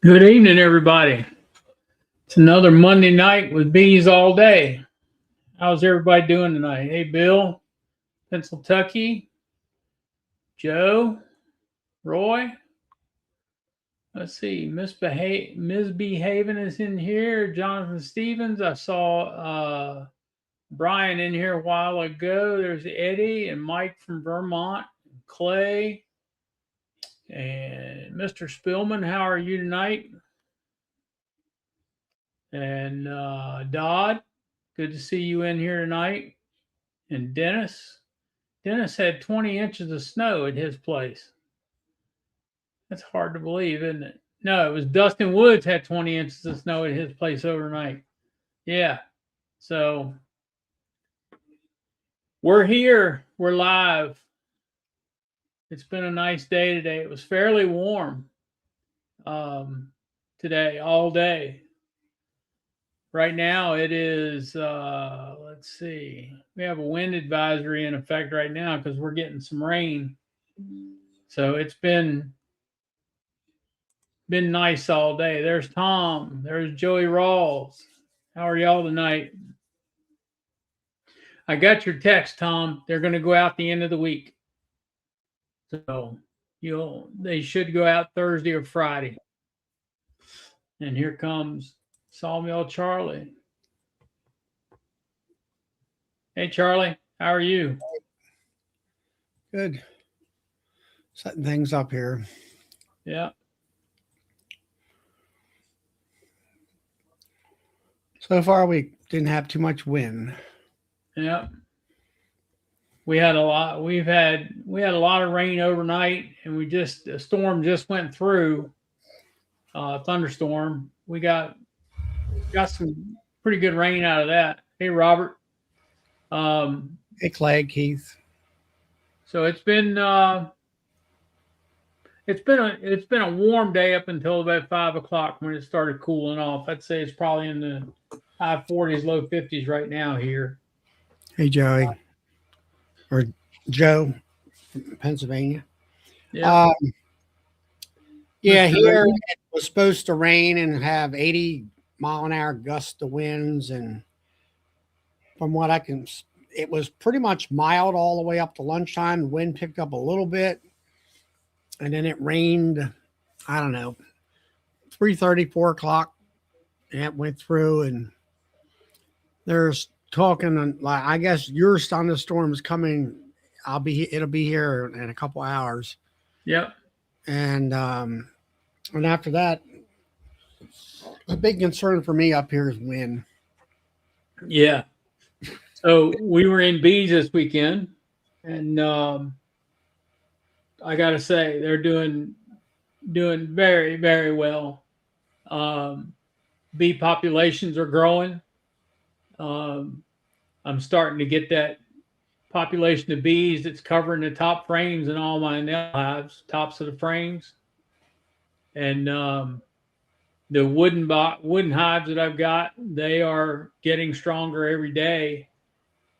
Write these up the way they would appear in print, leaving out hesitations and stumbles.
Good evening, everybody. It's another Monday night with bees all day. How's everybody doing tonight? Hey, Bill, Pennsylvania, Joe, Roy. Let's see, Misbehaving is in here. Jonathan Stevens. I saw Brian in here a while ago. There's Eddie and Mike from Vermont, Clay, and Mr. Spillman. How are you tonight? And Dodd, good to see you in here tonight. And Dennis had 20 inches of snow at his place. That's hard to believe, isn't it? No, it was Dustin Woods had 20 inches of snow at his place overnight. Yeah. So we're here. We're live. It's been a nice day today. It was fairly warm today, all day. Right now it is, let's see, we have a wind advisory in effect right now because we're getting some rain. So it's been nice all day. There's Tom. There's Joey Rawls. How are y'all tonight? I got your text, Tom. They're going to go out the end of the week. So they should go out Thursday or Friday. And here comes Sawmill Charlie. Hey, Charlie, how are you? Good. Setting things up here. Yeah. So far, we didn't have too much wind. Yeah. We had a lot. We had a lot of rain overnight, and a storm just went through. Thunderstorm. We got some pretty good rain out of that. Hey, Robert. Hey, Clay, Keith. So it's been a warm day up until about 5 o'clock when it started cooling off. I'd say it's probably in the high 40s, low 50s right now here. Hey, Joey. Or Joe from Pennsylvania. Yeah. Yeah, here it was supposed to rain and have 80-mile-an-hour gust of winds, and from what it was pretty much mild all the way up to lunchtime. The wind picked up a little bit, and then it rained, I don't know, 3:30, 4 o'clock, and it went through, and there's talking, like, I guess your thunderstorm is coming. It'll be here in a couple hours. Yep. And after that, a big concern for me up here is wind. Yeah. So we were in bees this weekend, and I got to say they're doing very, very well. Bee populations are growing. I'm starting to get that population of bees that's covering the top frames in all my nail hives, tops of the frames. And the wooden hives that I've got, they are getting stronger every day.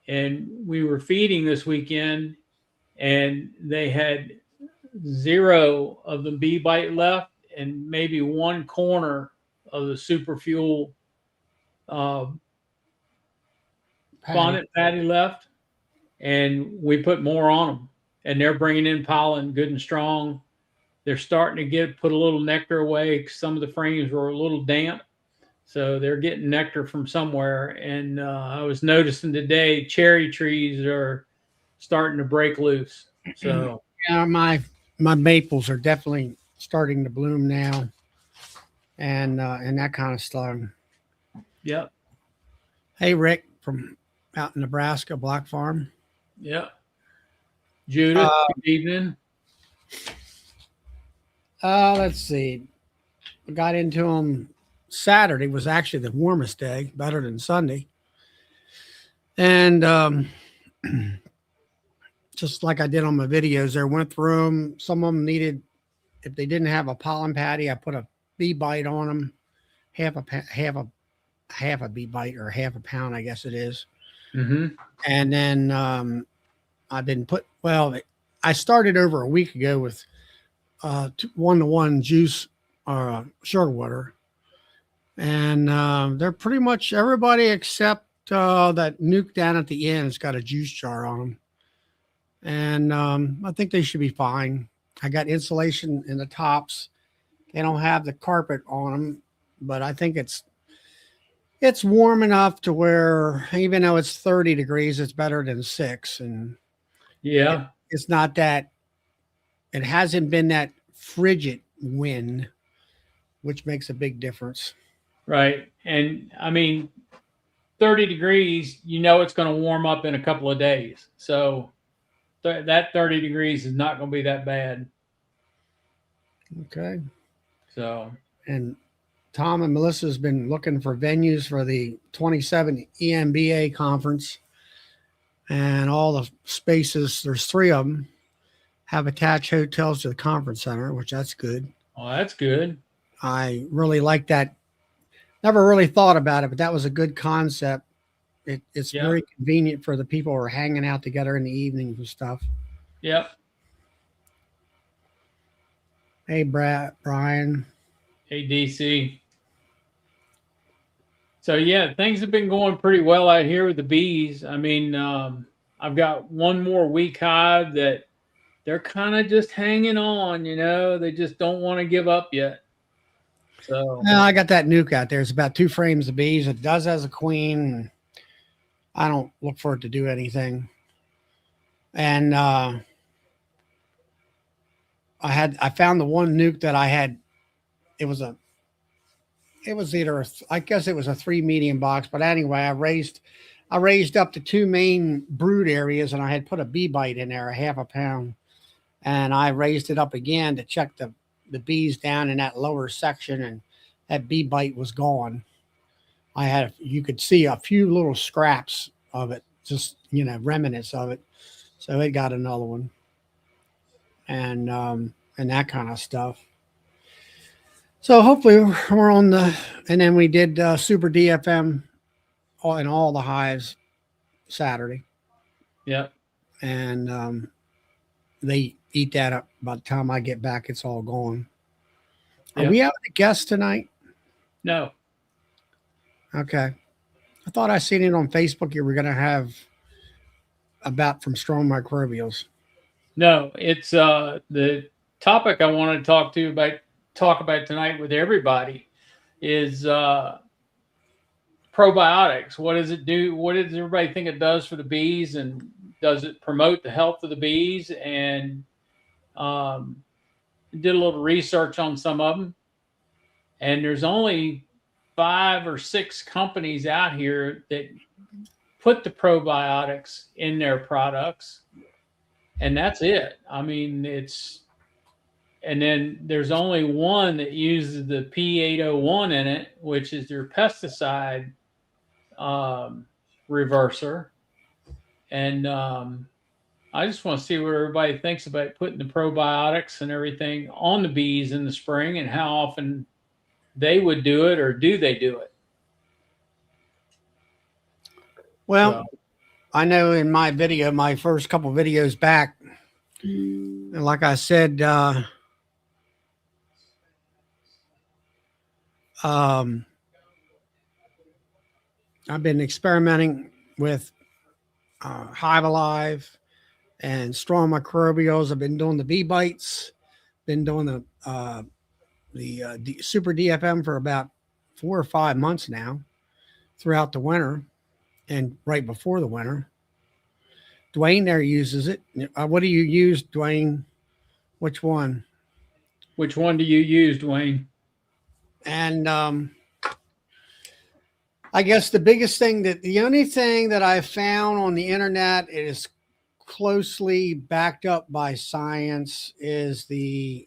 And we were feeding this weekend, and they had zero of the bee bite left, and maybe one corner of the super fuel uh, Patty. bonnet patty left. And we put more on them, and they're bringing in pollen good and strong. They're starting to put a little nectar away. Some of the frames were a little damp, so they're getting nectar from somewhere. And I was noticing today cherry trees are starting to break loose. So Yeah, my maples are definitely starting to bloom now, and that kind of stuff. yep, Hey, Rick from out in Nebraska, Black Farm. yep. Judith, Uh, good evening. let's see. I got into them. Saturday was actually the warmest day, better than Sunday, and just like I did on my videos, there went through them. Some of them needed, if they didn't have a pollen patty, I put a bee bite on them, half a bee bite or half a pound, I guess it is. Mm-hmm. And then I didn't put, well, I started over a week ago with 1-to-1 juice or sugar water. And they're pretty much everybody except that nuke down at the end has got a juice jar on them. And I think they should be fine. I got insulation in the tops. They don't have the carpet on them, but I think it's warm enough to where even though it's 30 degrees, it's better than 6. And Yeah, it's not that, it hasn't been that frigid wind, which makes a big difference. right. And I mean, 30 degrees, it's going to warm up in a couple of days. So that 30 degrees is not going to be that bad. Okay. So, And Tom and Melissa's been looking for venues for the 27 EMBA conference, and all the spaces, there's 3 of them, have attached hotels to the conference center, which that's good. well, that's good. I really like that. Never really thought about it, but that was a good concept. It's Yeah. very convenient for the people who are hanging out together in the evenings and stuff. Yep. Hey, Brian. Hey, DC. So, yeah, things have been going pretty well out here with the bees. I mean, I've got one more week hive that they're kind of just hanging on, they just don't want to give up yet. So, Well, I got that nuke out there. It's about 2 frames of bees. It does as a queen. I don't look for it to do anything. And I found the one nuke that I had. It was either I guess it was a 3 medium box, but anyway, I raised up the 2 main brood areas, and I had put a bee bite in there, a half a pound, and I raised it up again to check the bees down in that lower section, and that bee bite was gone. You could see a few little scraps of it, just remnants of it. So it got another one, and that kind of stuff. So hopefully we're on and then we did Super DFM in all the hives Saturday, yeah. and they eat that up. By the time I get back, it's all gone. Are we having a guest tonight? No. Okay. I thought I seen it on Facebook. You were going to have about from Strong Microbials. No, it's the topic I want to talk about tonight with everybody is probiotics. What does it do? What does everybody think it does for the bees, and does it promote the health of the bees? And did a little research on some of them, and there's only 5 or 6 companies out here that put the probiotics in their products, and that's it. I mean, And then there's only one that uses the P801 in it, which is their pesticide reverser. And I just want to see what everybody thinks about putting the probiotics and everything on the bees in the spring and how often they would do it, or do they do it? Well, I know in my video, my first couple videos back, and like I said, I've been experimenting with Hive Alive and strong microbials. I've been doing the bee bites, been doing the super DFM for about 4 or 5 months now throughout the winter and right before the winter. Dwayne there uses it. What do you use, Dwayne? Which one? Which one do you use, Dwayne? And I guess the only thing that I found on the internet is closely backed up by science is the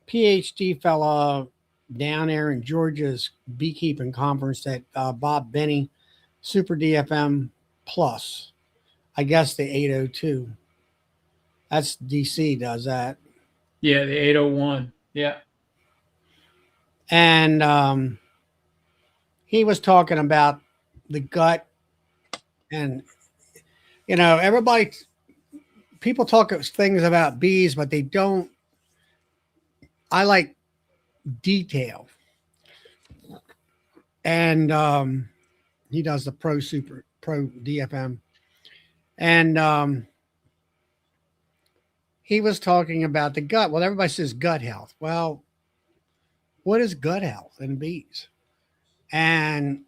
PhD fella down there in Georgia's beekeeping conference that Bob Benny, Super DFM Plus. I guess the 802. That's DC does that. Yeah, the 801. Yeah. And he was talking about the gut, and people talk things about bees, but they don't. I like detail, and he does the Pro DFM, and he was talking about the gut. Well, everybody says gut health. Well, what is gut health in bees? And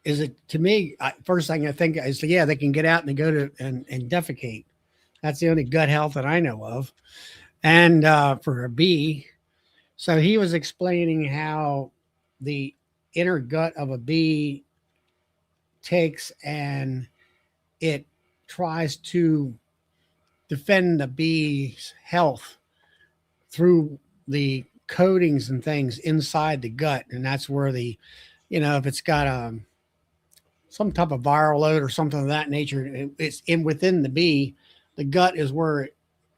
is it, to me, first thing I think is, yeah, they can get out and they go to and defecate. That's the only gut health that I know of. And for a bee, so he was explaining how the inner gut of a bee takes and it tries to defend the bee's health through the coatings and things inside the gut. And that's where if it's got some type of viral load or something of that nature, it's within the bee. The gut is where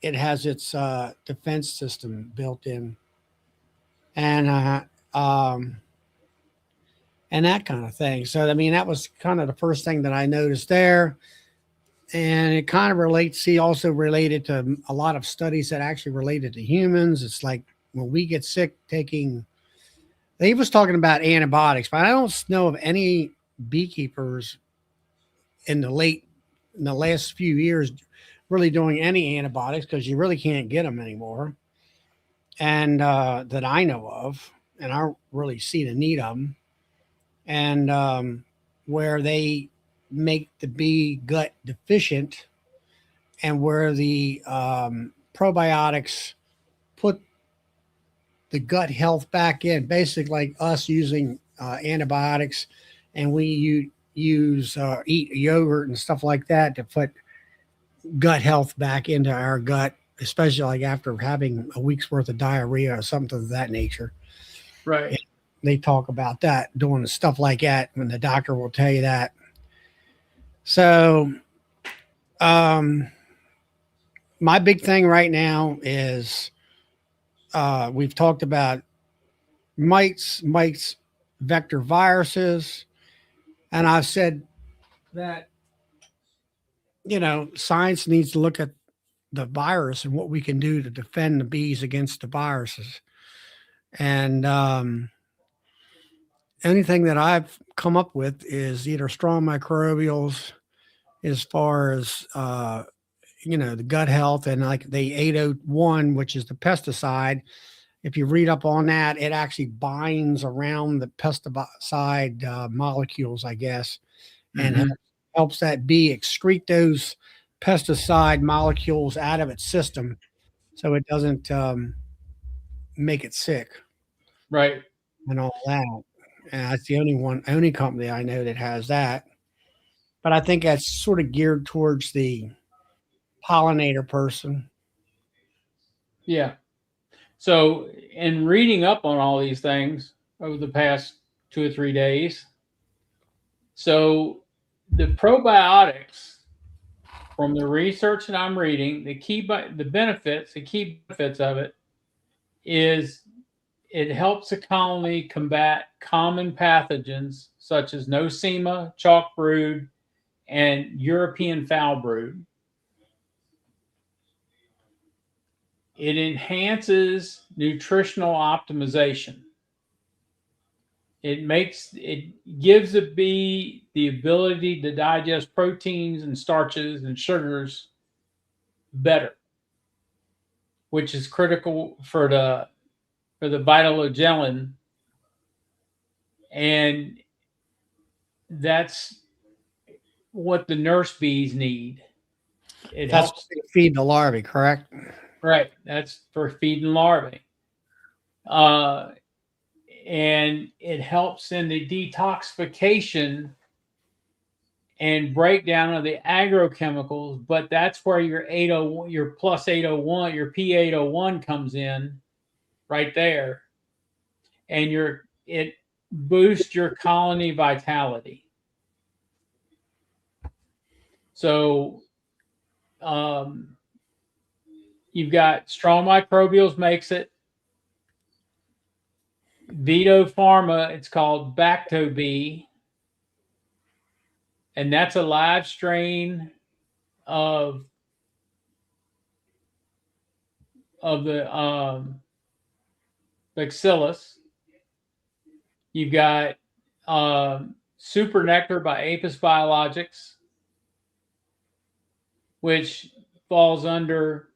it has its defense system built in, and that kind of thing. So I mean, that was kind of the first thing that I noticed there, and it kind of relates. He also related to a lot of studies that actually related to humans. It's like when we get sick, he was talking about antibiotics, but I don't know of any beekeepers in the last few years really doing any antibiotics, because you really can't get them anymore, and that I know of, and I don't really see the need of them. And where they make the bee gut deficient, and where the probiotics put the gut health back in, basically like us using antibiotics, and we use eat yogurt and stuff like that to put gut health back into our gut, especially like after having a week's worth of diarrhea or something of that nature. Right. And they talk about that, doing stuff like that, when the doctor will tell you that. So my big thing right now is we've talked about mites, vector viruses, and I've said that science needs to look at the virus and what we can do to defend the bees against the viruses. And anything that I've come up with is either strong microbials, as far as the gut health, and like the 801, which is the pesticide. If you read up on that, it actually binds around the pesticide molecules, I guess, and helps that bee excrete those pesticide molecules out of its system, so it doesn't make it sick. Right. And all that. And that's the only company I know that has that. But I think that's sort of geared towards the pollinator person. Yeah. So, in reading up on all these things over the past 2 or 3 days, so the probiotics, from the research that I'm reading, the key benefits of it is it helps the colony combat common pathogens such as nosema, chalk brood, and European foul brood. It enhances nutritional optimization. It gives the bee the ability to digest proteins and starches and sugars better, which is critical for the vitellogenin, and that's what the nurse bees need. It That's helps. to feed the larvae, correct? Right. That's for feeding larvae. Uh, and it helps in the detoxification and breakdown of the agrochemicals, but that's where your 801, your plus 801, your P801 comes in right there. And it boosts your colony vitality. So you've got Strong Microbials makes it. Vito Pharma, it's called Bacto Bee, and that's a live strain of the Bacillus. You've got Super Nectar by Apis Biologics, which falls under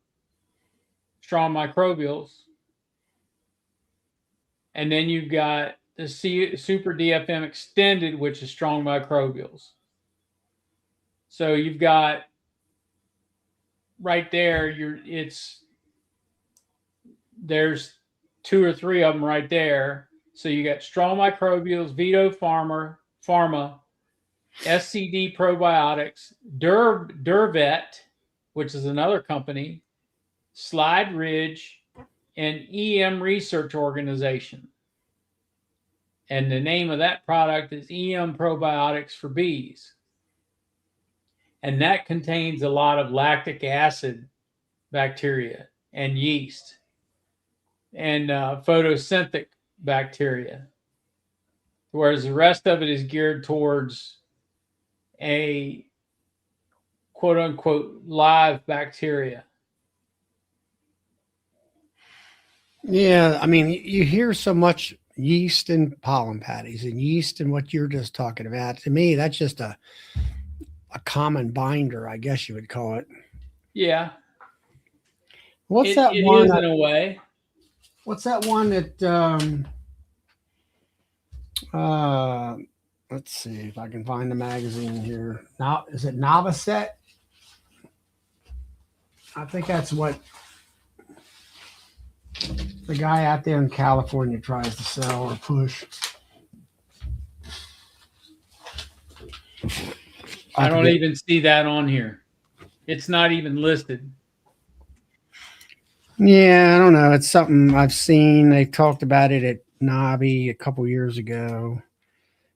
Strong Microbials. And then you've got the Super DFM Extended, which is Strong Microbials. So you've got right there, there's 2 or 3 of them right there. So you got Strong Microbials, Vito Pharma, SCD Probiotics, Durvet, which is another company, Slide Ridge, and EM Research Organization. And the name of that product is EM Probiotics for Bees. And that contains a lot of lactic acid bacteria and yeast and photosynthetic bacteria, whereas the rest of it is geared towards a quote unquote live bacteria. Yeah, I mean, you hear so much yeast and pollen patties and yeast and what you're just talking about. To me, that's just a common binder, I guess you would call it. Yeah, What's that it one? is in a way. What's that one that uh let's see if I can find the magazine here. Now, is it Novaset? I think that's what the guy out there in California tries to sell or push. I don't even see that on here. It's not even listed. Yeah, I don't know. It's something I've seen. They talked about it at Nabi a couple years ago.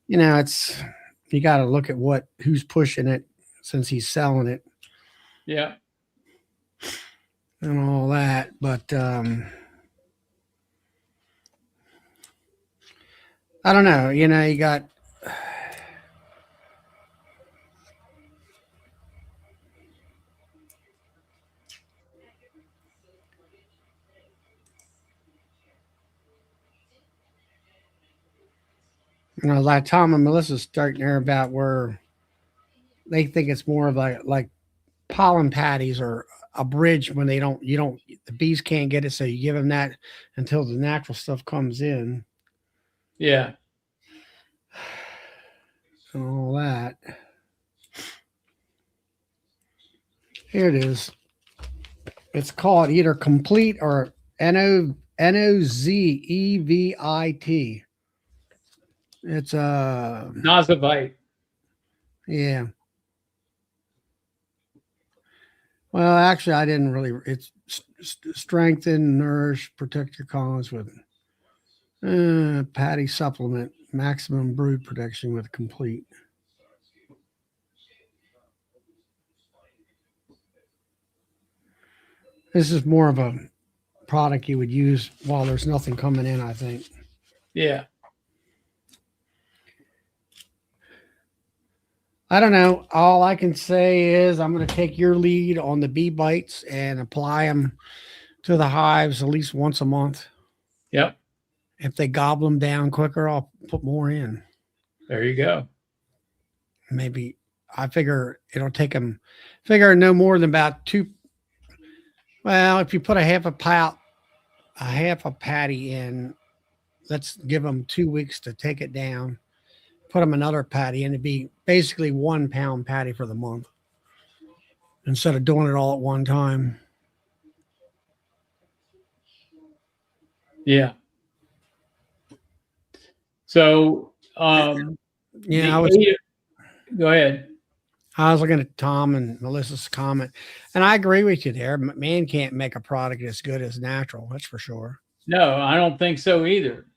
You know, it's you got to look at who's pushing it since he's selling it. Yeah. And all that, but I don't know. You know, you got like Tom and Melissa's starting there about where they think it's more of like pollen patties or a bridge when the bees can't get it, so you give them that until the natural stuff comes in. Yeah. And all that. Here it is. It's called either complete or Nozevit. It's Nosovite. yeah. Well, actually, I didn't really. It's strengthen, nourish, protect your colonies with patty supplement, maximum brood protection with complete. This is more of a product you would use while there's nothing coming in, I think. Yeah. I don't know. All I can say is I'm going to take your lead on the bee bites and apply them to the hives at least once a month. Yep. If they gobble them down quicker, I'll put more in. There you go. Maybe I figure it'll take them, figure no more than about two. Well, if you put a half a patty in, let's give them 2 weeks to take it down. Put them another patty, and it'd be basically 1 pound patty for the month instead of doing it all at one time. Yeah. So, Yeah, go ahead. I was looking at Tom and Melissa's comment, and I agree with you there. Man can't make a product as good as natural. That's for sure. No, I don't think so either.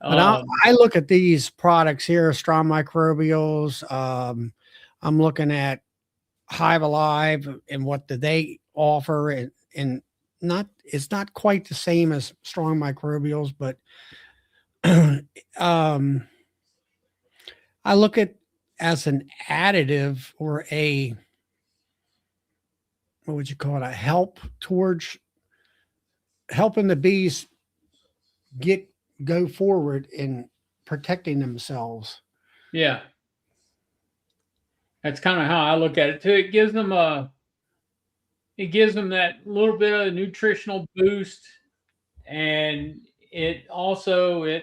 But I look at these products here, strong microbials. I'm looking at Hive Alive and what do they offer, and it's not quite the same as strong microbials, but I look at as an additive or what would you call it? A help towards helping the bees go forward in protecting themselves. Yeah. That's kind of how I look at it too. It gives them that little bit of a nutritional boost, and it also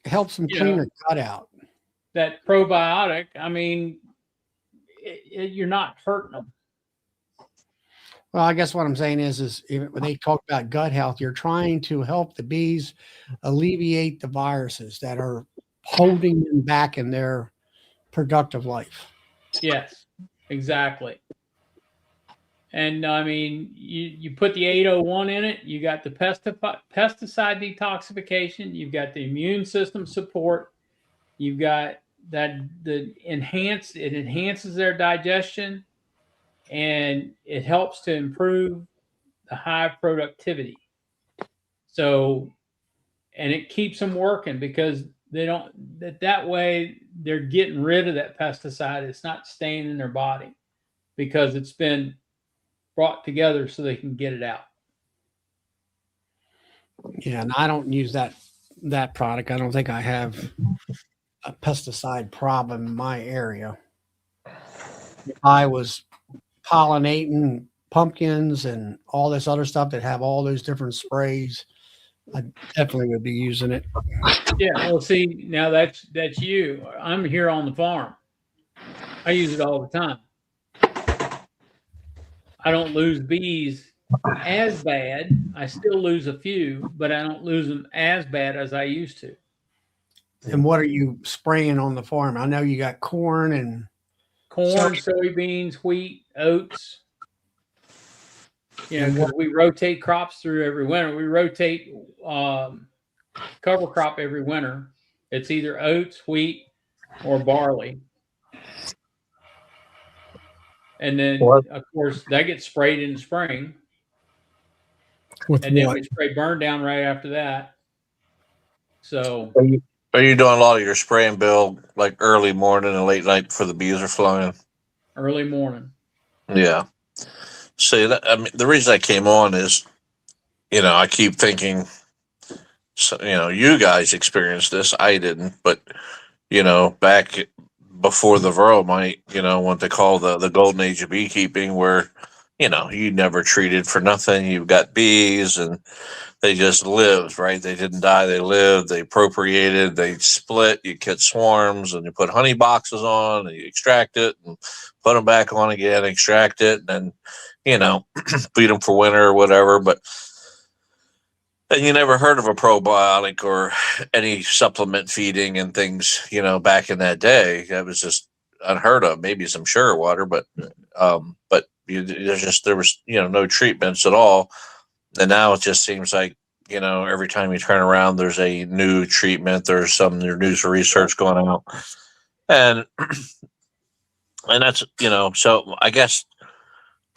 helps them clean their gut out. That probiotic. I mean, you're not hurting them. Well, I guess what I'm saying is when they talk about gut health, you're trying to help the bees alleviate the viruses that are holding them back in their productive life. Yes, exactly. And I mean, you put the 801 in it, you got the pesticide detoxification, you've got the immune system support, you've got it enhances their digestion, and it helps to improve the hive productivity. So, and it keeps them working because that way they're getting rid of that pesticide. It's not staying in their body because it's been brought together so they can get it out. Yeah, and I don't use that product. I don't think I have a pesticide problem in my area. I was pollinating pumpkins and all this other stuff that have all those different sprays. I definitely would be using it. Yeah, well, see, now that's you. I'm here on the farm. I use it all the time. I don't lose bees as bad. I still lose a few, but I don't lose them as bad as I used to. And what are you spraying on the farm? I know you got corn, soybeans, wheat, oats. Because we rotate crops through every winter. We rotate cover crop every winter. It's either oats, wheat, or barley. And then, of course, that gets sprayed in the spring. Then we spray burn down right after that. So, are you doing a lot of your spraying, Bill, like early morning and late night before the bees are flying? Early morning. Yeah. See, the reason I came on is, I keep thinking, you guys experienced this. I didn't, but, back before the Varroa, what they call the golden age of beekeeping, where, you never treated for nothing. You've got bees and they just lived, right? They didn't die. They lived. They procreated. They split. You catch swarms and you put honey boxes on and you extract it and put them back on again, extract it, and feed them for winter or whatever. And you never heard of a probiotic or any supplement feeding and things, back in that day. That was just unheard of. Maybe some sugar water, but there was no treatments at all, and now it just seems like every time you turn around, there's a new treatment. There's some new research going out, and that's So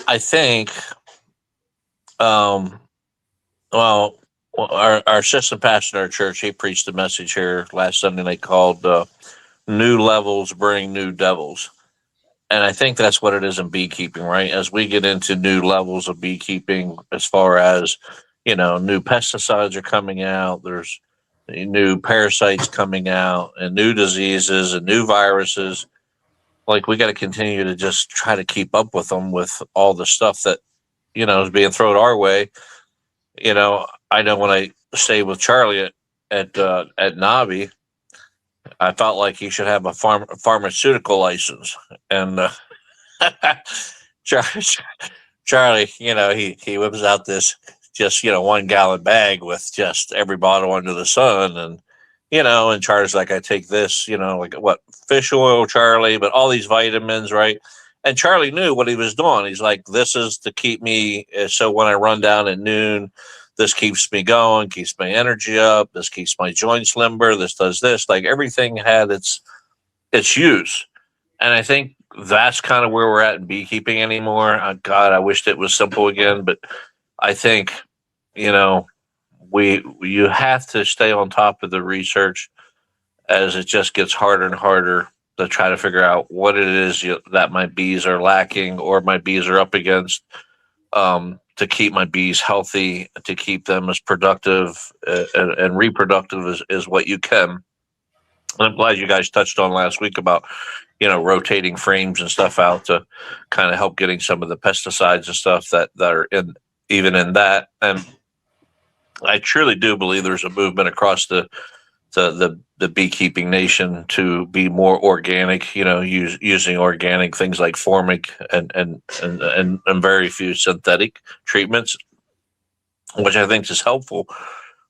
I think, um, well, our assistant pastor in our church, he preached a message here last Sunday night called "New Levels Bring New Devils." And I think that's what it is in beekeeping, right? As we get into new levels of beekeeping, as far as, new pesticides are coming out, there's new parasites coming out, and new diseases and new viruses. Like, we got to continue to just try to keep up with them with all the stuff that, is being thrown our way. I know when I stayed with Charlie at Navi, I felt like he should have a pharmaceutical license. And Charlie, he whips out this just 1 gallon bag with just every bottle under the sun, and Charlie's like, I take this, like what, fish oil, Charlie, but all these vitamins, right? And Charlie knew what he was doing. He's like, this is to keep me, so when I run down at noon, this keeps me going, keeps my energy up, this keeps my joints limber, this does this. Like, everything had its use. And I think that's kind of where we're at in beekeeping anymore. God, I wished it was simple again, but I think, you have to stay on top of the research as it just gets harder and harder to try to figure out what it is that my bees are lacking or my bees are up against, to keep my bees healthy, to keep them as productive and reproductive as what you can. And I'm glad you guys touched on last week about, rotating frames and stuff out to kind of help getting some of the pesticides and stuff that are even in that. And I truly do believe there's a movement across the beekeeping nation to be more organic, using organic things like formic and very few synthetic treatments, which I think is helpful.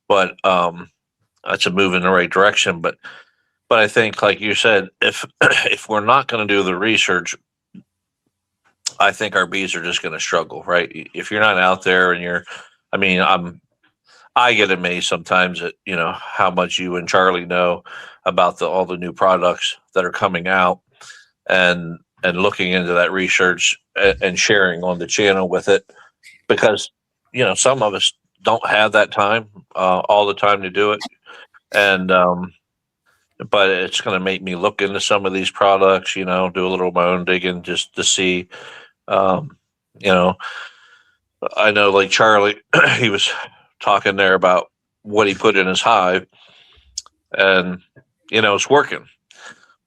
But that's a move in the right direction. But I think, like you said, if we're not going to do the research, I think our bees are just going to struggle, right? If you're not out there and I get amazed sometimes at how much you and Charlie know about all the new products that are coming out, and looking into that research and sharing on the channel with it, because some of us don't have that time all the time to do it, and but it's going to make me look into some of these products, do a little of my own digging just to see. I know, like Charlie, he was talking there about what he put in his hive, and it's working.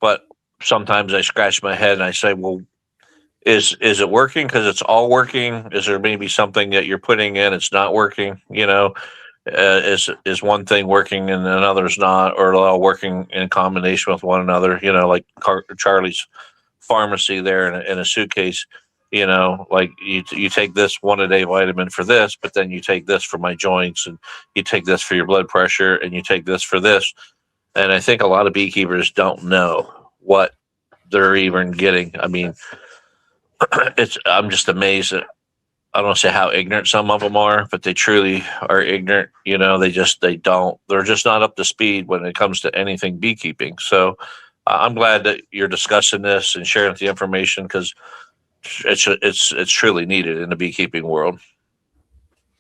But sometimes I scratch my head and I say, well, is it working because it's all working? Is there maybe something that you're putting in it's not working? Is one thing working and another's not, or all working in combination with one another? Like Charlie's pharmacy there in a suitcase. Like you take this 1-a-day vitamin for this, but then you take this for my joints, and you take this for your blood pressure, and you take this for this. And I think a lot of beekeepers don't know what they're even getting. I mean, I'm just amazed at, I don't say how ignorant some of them are, but they truly are ignorant. They're just not up to speed when it comes to anything beekeeping. So I'm glad that you're discussing this and sharing the information, because it's truly needed in the beekeeping world.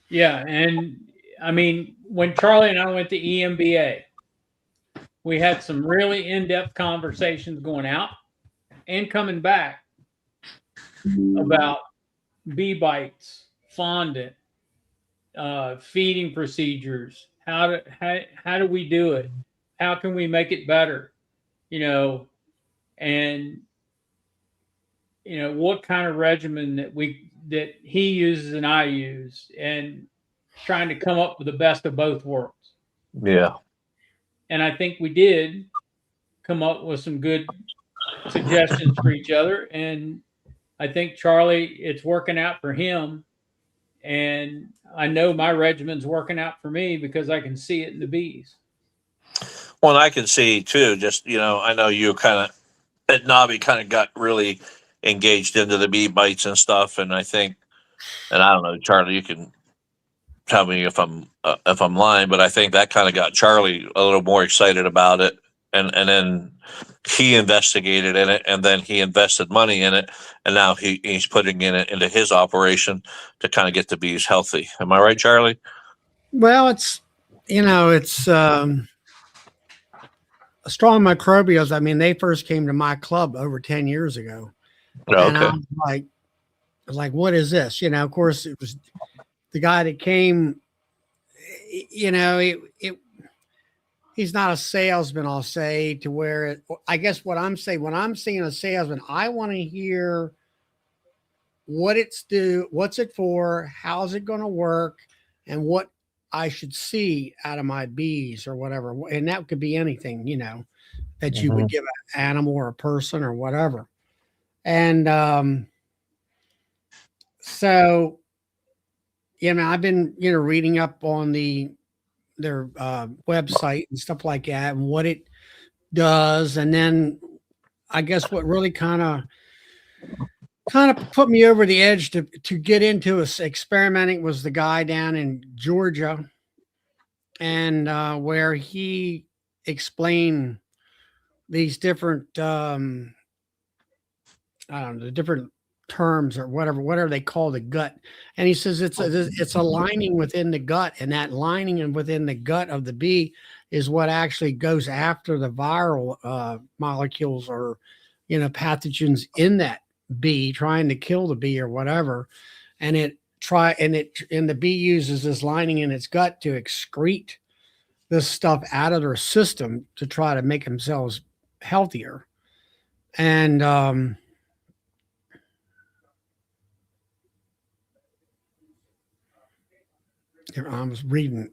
Yeah, and I mean, when Charlie and I went to EMBA, we had some really in-depth conversations going out and coming back about bee bites, fondant, feeding procedures. How do we do it? How can we make it better? And what kind of regimen that he uses and I use, and trying to come up with the best of both worlds. Yeah. And I think we did come up with some good suggestions for each other. And I think Charlie, it's working out for him. And I know my regimen's working out for me because I can see it in the bees. Well, and I can see too, just, I know you kind of at Navi kind of got really engaged into the bee bites and stuff. And I think, and I don't know, Charlie, you can tell me if I'm lying, but I think that kind of got Charlie a little more excited about it. And then he investigated in it, and then he invested money in it, and now he's putting in it into his operation to kind of get the bees healthy. Am I right, Charlie? Well, it's strong microbials. I mean, they first came to my club over 10 years ago, Oh, and okay. I was like, what is this? Of course, it was the guy that came. He's not a salesman, I'll say, to where I guess what I'm saying, when I'm seeing a salesman, I want to hear what's it for, how's it going to work, and what I should see out of my bees or whatever. And that could be anything, that you would give an animal or a person or whatever. And so, I've been, reading up on their website and stuff like that and what it does. And then I guess what really kind of put me over the edge to get into experimenting was the guy down in Georgia, and where he explained these different I don't know, the different terms or whatever they call the gut. And he says it's a lining within the gut, and that lining and within the gut of the bee is what actually goes after the viral molecules or pathogens in that bee, trying to kill the bee or whatever. And the bee uses this lining in its gut to excrete this stuff out of their system to try to make themselves healthier. And I was reading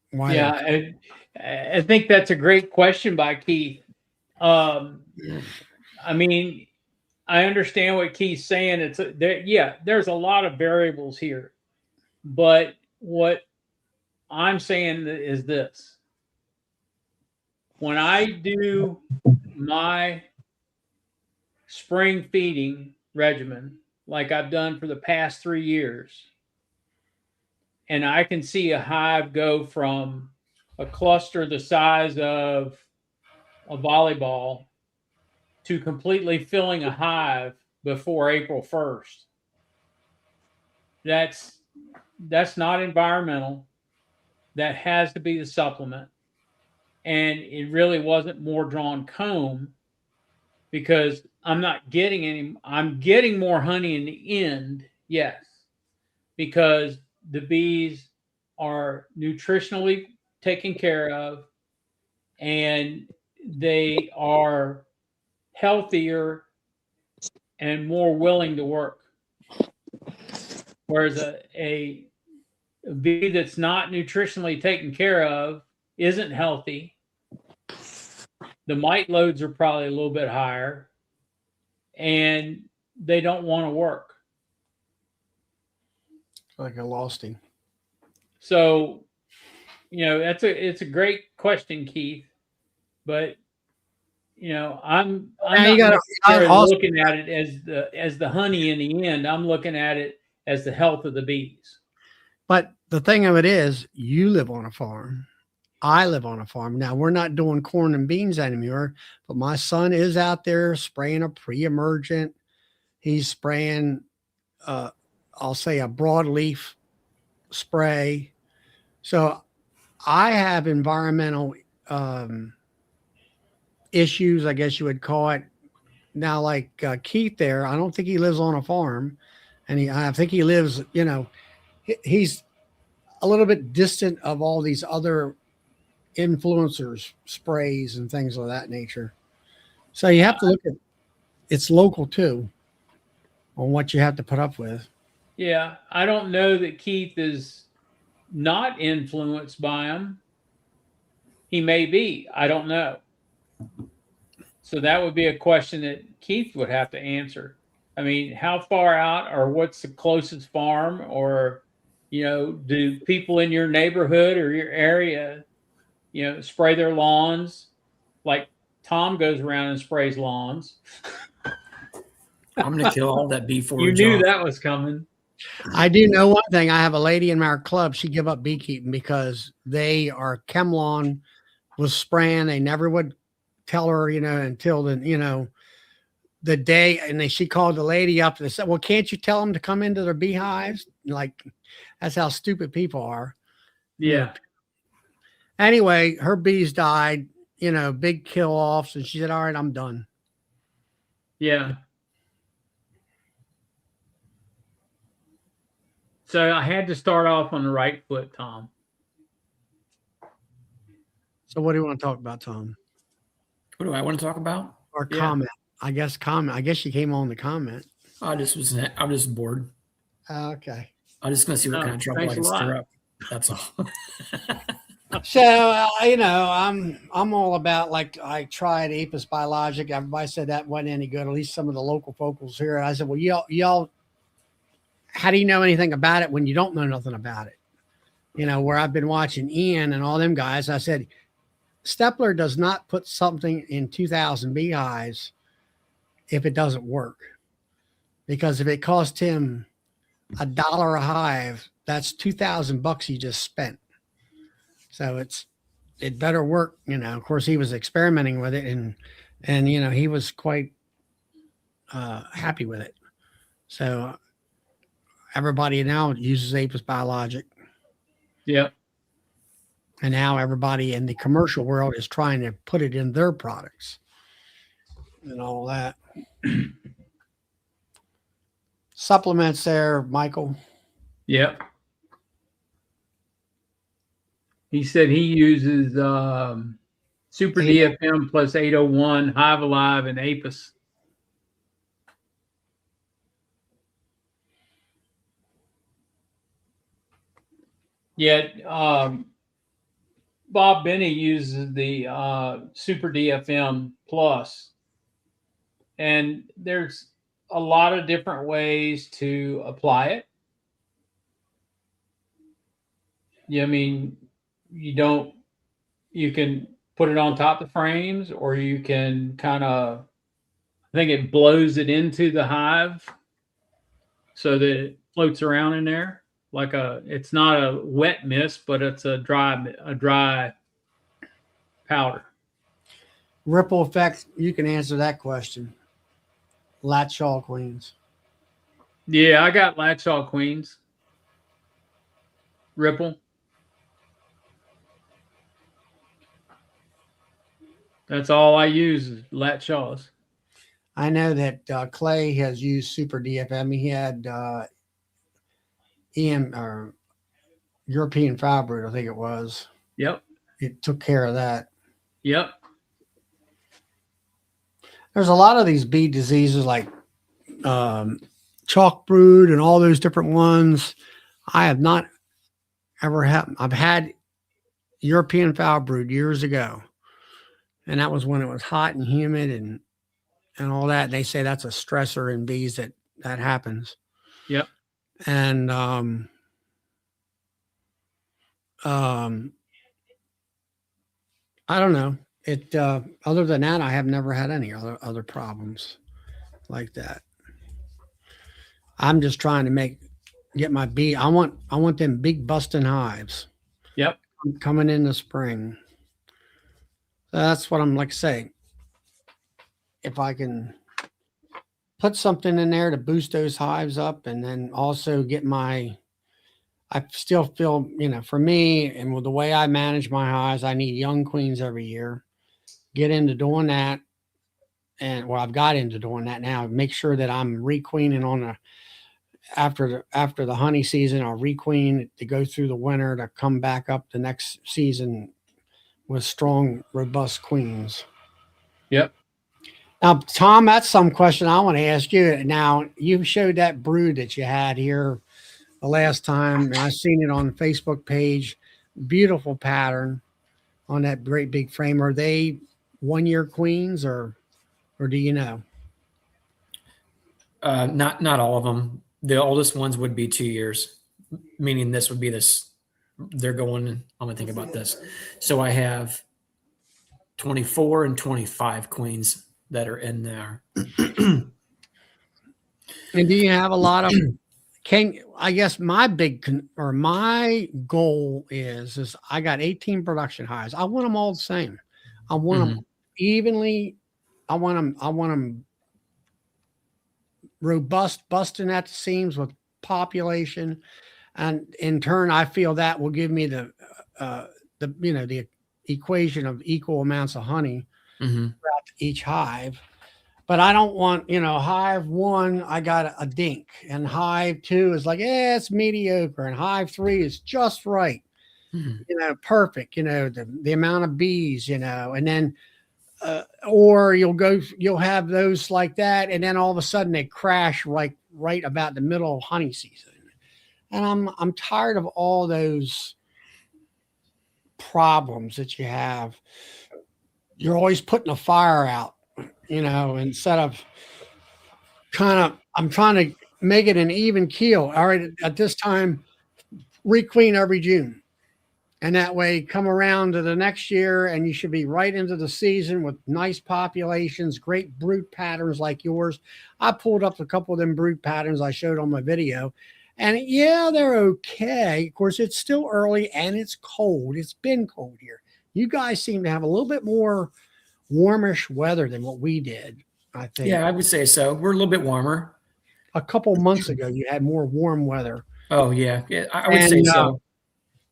why. Yeah, I think that's a great question by Keith. I mean, I understand what Keith's saying. There's a lot of variables here, but what I'm saying is this: when I do my spring feeding regimen, like I've done for the past 3 years, and I can see a hive go from a cluster the size of a volleyball to completely filling a hive before April 1st. That's not environmental. That has to be the supplement. And it really wasn't more drawn comb, because I'm getting more honey in the end, yes, because the bees are nutritionally taken care of and they are healthier and more willing to work. Whereas a bee that's not nutritionally taken care of isn't healthy. The mite loads are probably a little bit higher, and they don't want to work. Like I lost him. So, it's a great question, Keith. But I'm not looking at it as the honey in the end. I'm looking at it as the health of the bees. But the thing of it is, you live on a farm. I live on a farm. Now, we're not doing corn and beans anymore, but my son is out there spraying a pre-emergent. He's spraying, I'll say, a broadleaf spray. So I have environmental issues, I guess you would call it. Now, like Keith there, I don't think he lives on a farm. And I think he lives, he's a little bit distant of all these other influencers, sprays and things of that nature. So you have to look at it's local too on what you have to put up with. Yeah, I don't know that Keith is not influenced by them. He may be. I don't know. So that would be a question that Keith would have to answer. I mean, how far out, or what's the closest farm, or do people in your neighborhood or your area, spray their lawns? Like Tom goes around and sprays lawns. I'm going to kill all that bee forage. You knew off. that was coming. I do know one thing. I have a lady in our club. She give up beekeeping because they are Chemlon was spraying. They never would tell her, until the day. And she called the lady up and said, well, can't you tell them to come into their beehives? Like, that's how stupid people are. Yeah. Anyway, her bees died, big kill offs. And she said, all right, I'm done. Yeah. So I had to start off on the right foot, Tom. So what do you want to talk about, Tom? What do I want to talk about? Or comment? I guess comment. I guess you came on the comment. I'm just bored. Okay. I'm just going to see what kind of trouble I can stir up. That's all. So I'm all about, like, I tried Apis Biologic. Everybody said that wasn't any good. At least some of the local focals here. I said, well, y'all, how do you know anything about it when you don't know nothing about it? Where I've been watching Ian and all them guys. I said, Stepler does not put something in 2,000 beehives if it doesn't work, because if it cost him $1 a hive, that's $2,000 he just spent. So it better work. Of course, he was experimenting with it, and he was quite happy with it. So everybody now uses Apis Biologic. Yep. And now everybody in the commercial world is trying to put it in their products and all that. Supplements there, Michael. Yep. He said he uses Super DFM plus 801, Hive Alive, and Apis. Yet Bob Benny uses the Super DFM plus, and there's a lot of different ways to apply it. Yeah, I mean, you can put it on top of the frames, or you can kind of, I think it blows it into the hive so that it floats around in there like it's not a wet mist, but it's a dry powder. Ripple effect, you can answer that question. Latchall queens. Yeah, I got Latchall queens. Ripple. That's all I use is Latchalls. I know that Clay has used Super DFM. He had EM or European Fibroid, I think it was. Yep. It took care of that. Yep. There's a lot of these bee diseases like chalk brood and all those different ones. I have not ever had. I've had European foul brood years ago, and that was when it was hot and humid and all that. They say that's a stressor in bees that happens. Yep. And I don't know. It other than that, I have never had any other problems like that. I'm just trying to get my bee. I want them big busting hives. Yep. Coming in the spring. So that's what I'm like say. If I can put something in there to boost those hives up, and then also get I still feel, for me and with the way I manage my hives, I need young queens every year. Get into doing that. And I've got into doing that now. Make sure that I'm requeening after the honey season. I'll requeen to go through the winter to come back up the next season with strong, robust queens. Yep. Now, Tom, that's some question I want to ask you. Now, you showed that brood that you had here the last time, and I've seen it on the Facebook page. Beautiful pattern on that great big frame. Are they 1-year queens, or do you know? Not all of them. The oldest ones would be 2 years, meaning this would be this. They're going. I'm gonna think about this. So I have 24 and 25 queens that are in there. And do you have a lot of I guess my my goal is I got 18 production hives. I want them all the same. I want them evenly. I want them robust, busting at the seams with population. And in turn, I feel that will give me the equation of equal amounts of honey throughout each hive. But I don't want, hive 1, I got a dink, and hive 2 is like, it's mediocre, and hive 3 is just right, perfect, the amount of bees, and then, or you'll have those like that, and then all of a sudden they crash right about the middle of honey season. And I'm tired of all those problems that you have. You're always putting a fire out, instead of I'm trying to make it an even keel. All right, at this time, requeen every June. And that way, come around to the next year, and you should be right into the season with nice populations, great brood patterns like yours. I pulled up a couple of them brood patterns I showed on my video. And yeah, they're okay. Of course, it's still early and it's cold. It's been cold here. You guys seem to have a little bit more warmish weather than what we did, I think. Yeah, I would say so. We're a little bit warmer. A couple months ago, you had more warm weather. Oh, yeah. I would say so.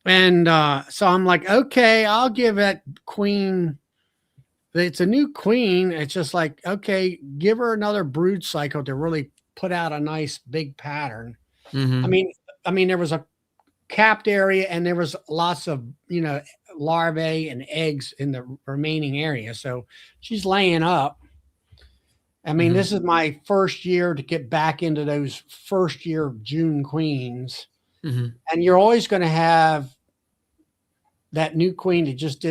And so I'm like, okay, I'll give that queen. It's a new queen. It's just like, okay, give her another brood cycle to really put out a nice big pattern. I mean, there was a capped area and there was lots of, larvae and eggs in the remaining area. So she's laying up. I mean, this is my first year to get back into those first year June queens. And you're always going to have that new queen that just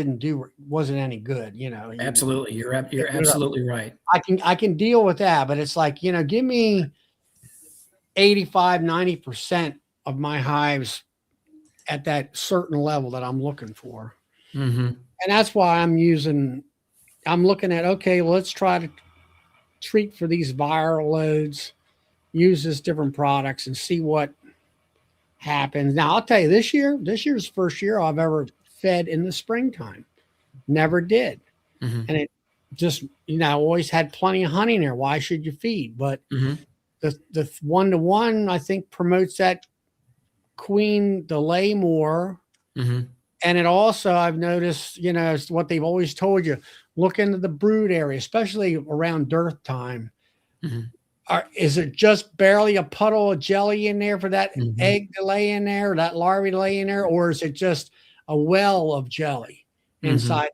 wasn't any good, Absolutely. You're absolutely right. I can deal with that, but it's like, give me 85-90% of my hives at that certain level that I'm looking for. And that's why I'm looking at, okay, let's try to treat for these viral loads, use this different products and see what happens. Now I'll tell you, this year's first year I've ever fed in the springtime. Never did. And it just, always had plenty of honey in there. Why should you feed? But the 1-to-1, I think, promotes that queen to lay more. And it also, I've noticed, it's what they've always told you, look into the brood area, especially around dearth time. Is it just barely a puddle of jelly in there for that egg to lay in there, or that larvae to lay in there? Or is it just a well of jelly inside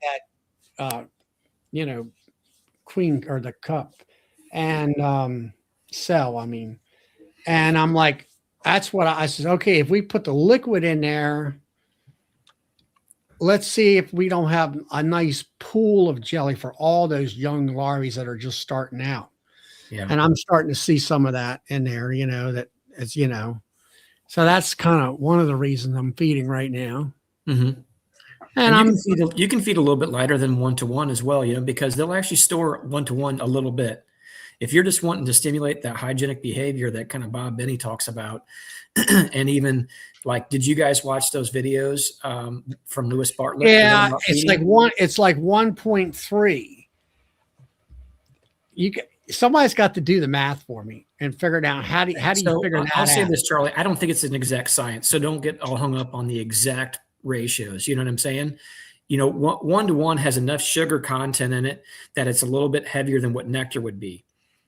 that, queen or the cup and cell, and I'm like, that's what I said. Okay, if we put the liquid in there, let's see if we don't have a nice pool of jelly for all those young larvae that are just starting out. Yeah. And I'm starting to see some of that in there, that it's, so that's kind of one of the reasons I'm feeding right now. And you can feed a little bit lighter than 1-to-1 as well, because they'll actually store 1-to-1 a little bit. If you're just wanting to stimulate that hygienic behavior that kind of Bob Benny talks about, and even like, did you guys watch those videos from Lewis Bartlett? Yeah, it's like 1.3. Somebody's got to do the math for me and figure it out. How do you figure that out? I'll say this, Charlie. I don't think it's an exact science, so don't get all hung up on the exact ratios. You know what I'm saying? 1-to-1 has enough sugar content in it that it's a little bit heavier than what nectar would be.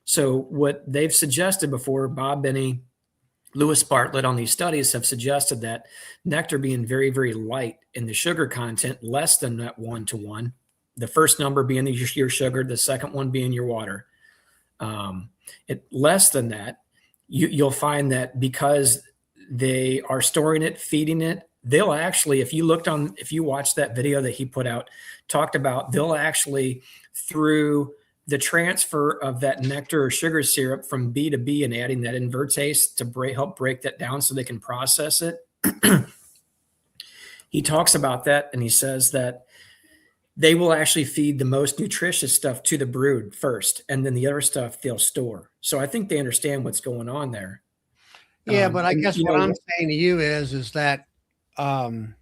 So what they've suggested before, Bob Benny, Lewis Bartlett on these studies have suggested that nectar being very, very light in the sugar content, less than that 1-to-1, the first number being your sugar, the second one being your water. Less than that, you'll find that because they are storing it, feeding it, they'll actually, if you watched that video that he put out, talked about, they'll actually, through the transfer of that nectar or sugar syrup from bee to bee and adding that invertase to help break that down so they can process it. He talks about that, and he says that they will actually feed the most nutritious stuff to the brood first, and then the other stuff they'll store. So I think they understand what's going on there. Yeah, but I guess you what know, I'm saying to you is that some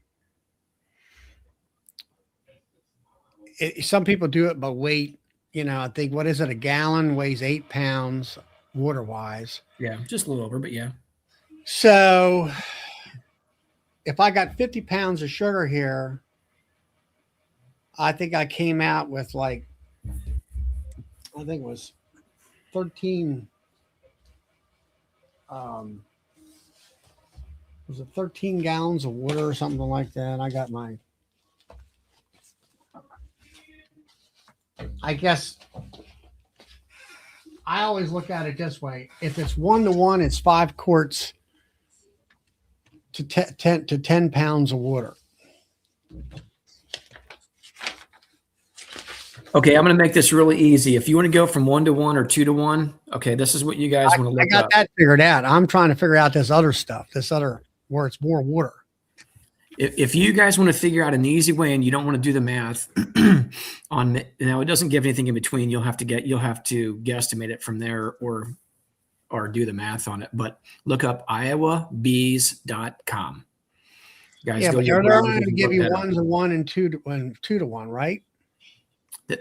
people do it by weight. You know, I think, what is it? A gallon weighs 8 pounds water wise. yeah, just a little over, but yeah. So if I got 50 pounds of sugar here, I think I came out with like, I think it was 13. Was it 13 gallons of water or something like that? I got my, I guess I always look at it this way. If it's 1-to-1, it's 5 quarts to 10 pounds of water. Okay, I'm going to make this really easy. If you want to go from 1-to-1 or 2-to-1, okay, this is what you guys want to look I got up. that figured out. I'm trying to figure out this other stuff, where it's more water. If you guys want to figure out an easy way and you don't want to do the math on, now it doesn't give anything in between. You'll have to guesstimate it from there or do the math on it. But look up iowabees.com. Guys, Yeah, go but to your they're browser going to and give look you that up. 1-to-1 and 2-to-1, right?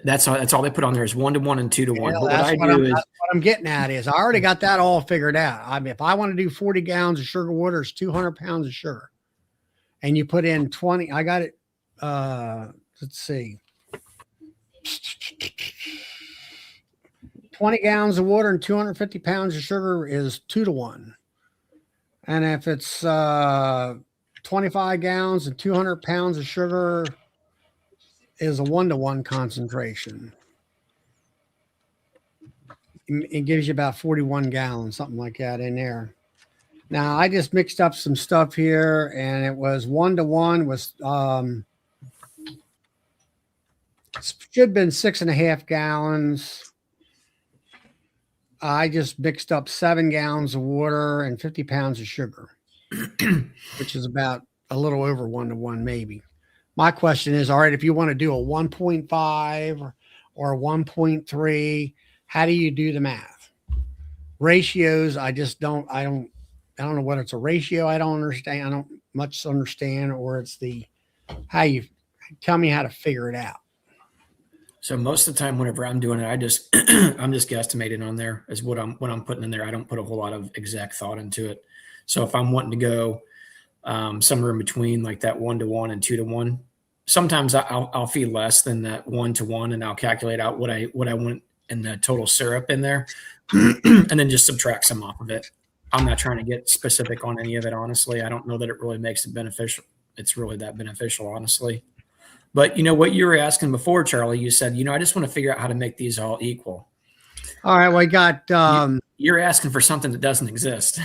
That's all they put on there is 1-to-1 and 2-to-1. Yeah, But that's what what I'm getting at is I already got that all figured out. I mean, if I want to do 40 gallons of sugar water, it's 200 pounds of sugar. And you put in 20, I got it. Let's see. 20 gallons of water and 250 pounds of sugar is 2-to-1. And if it's 25 gallons and 200 pounds of sugar is a 1-to-1 concentration. It gives you about 41 gallons, something like that in there. Now I just mixed up some stuff here, and it was 1-to-1 was should have been 6.5 gallons. I just mixed up 7 gallons of water and 50 pounds of sugar, which is about a little over 1-to-1 maybe. My question is, all right, if you want to do a 1.5 or a 1.3, how do you do the math? Ratios, I don't know whether it's a ratio I don't understand. I don't much understand, or it's how you tell me how to figure it out. So most of the time, whenever I'm doing it, I'm just guesstimating on there is what I'm putting in there. I don't put a whole lot of exact thought into it. So if I'm wanting to go somewhere in between like that 1-to-1 and 2-to-1, sometimes I'll feed less than that 1-to-1, and I'll calculate out what I want in the total syrup in there, and then just subtract some off of it. I'm not trying to get specific on any of it, honestly. I don't know that it really makes it beneficial. It's really that beneficial, honestly. But you know what you were asking before, Charlie, you said, I just want to figure out how to make these all equal. All right. Well, I got, you're asking for something that doesn't exist.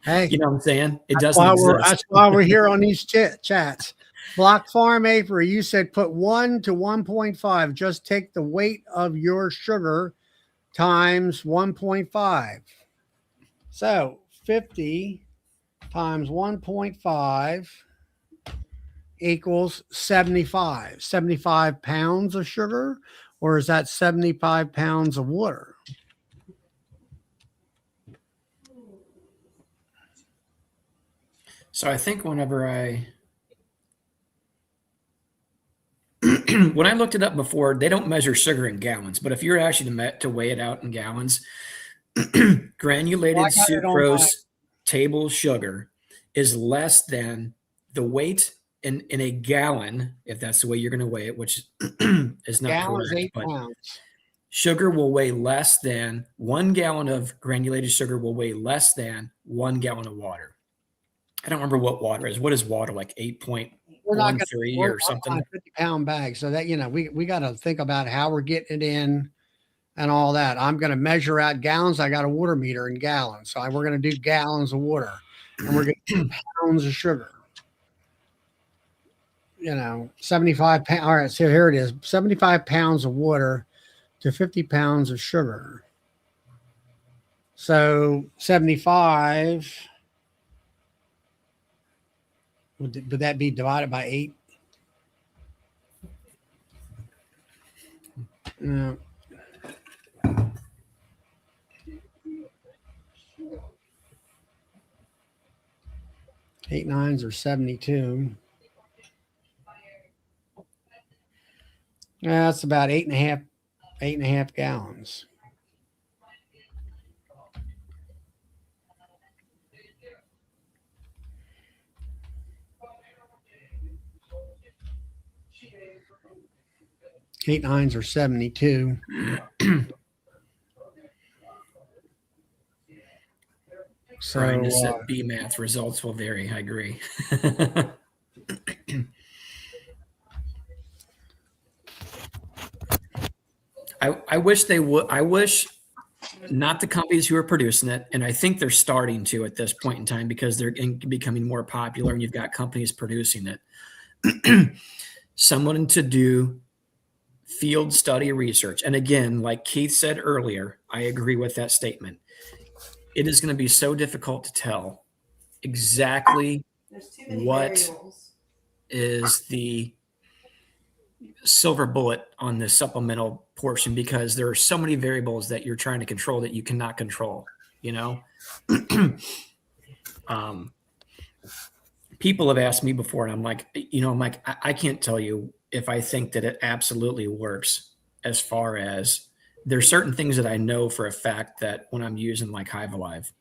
Hey, you know what I'm saying? It doesn't exist. That's why we're here on these chats. Block Farm Apiary, you said put 1 to 1.5. Just take the weight of your sugar times 1.5. So 50 times 1.5 equals 75 pounds of sugar, or is that 75 pounds of water? So I think whenever when I looked it up before, they don't measure sugar in gallons, but if you're actually to weigh it out in gallons, granulated sucrose table sugar is less than the weight in a gallon, if that's the way you're going to weigh it, which is not correct. 8 but pounds. Sugar will weigh less than 1 gallon of granulated sugar will weigh less than 1 gallon of water. I don't remember what water is. What is water, like 8.13 or something? A 50-pound bag. So that, we got to think about how we're getting it in and all that. I'm going to measure out gallons. I got a water meter in gallons. So we're going to do gallons of water, and we're going to do pounds of sugar. 75 pounds. All right. So here it is. 75 pounds of water to 50 pounds of sugar. So 75. Would that be divided by 8? No. 8 nines are 72. Yeah, that's about 8.5 gallons. Eight nines are 72. Brian just So said B math results will vary. I agree. I wish they would. I wish not the companies who are producing it, and I think they're starting to at this point in time because they're becoming more popular, and you've got companies producing it. Someone to do field study research, and again, like Keith said earlier, I agree with that statement. It is going to be so difficult to tell exactly what is the silver bullet on the supplemental portion because there are so many variables that you're trying to control that you cannot control, you know. People have asked me before, and I'm like, I can't tell you if I think that it absolutely works. As far as there's certain things that I know for a fact that when I'm using like Hive Alive,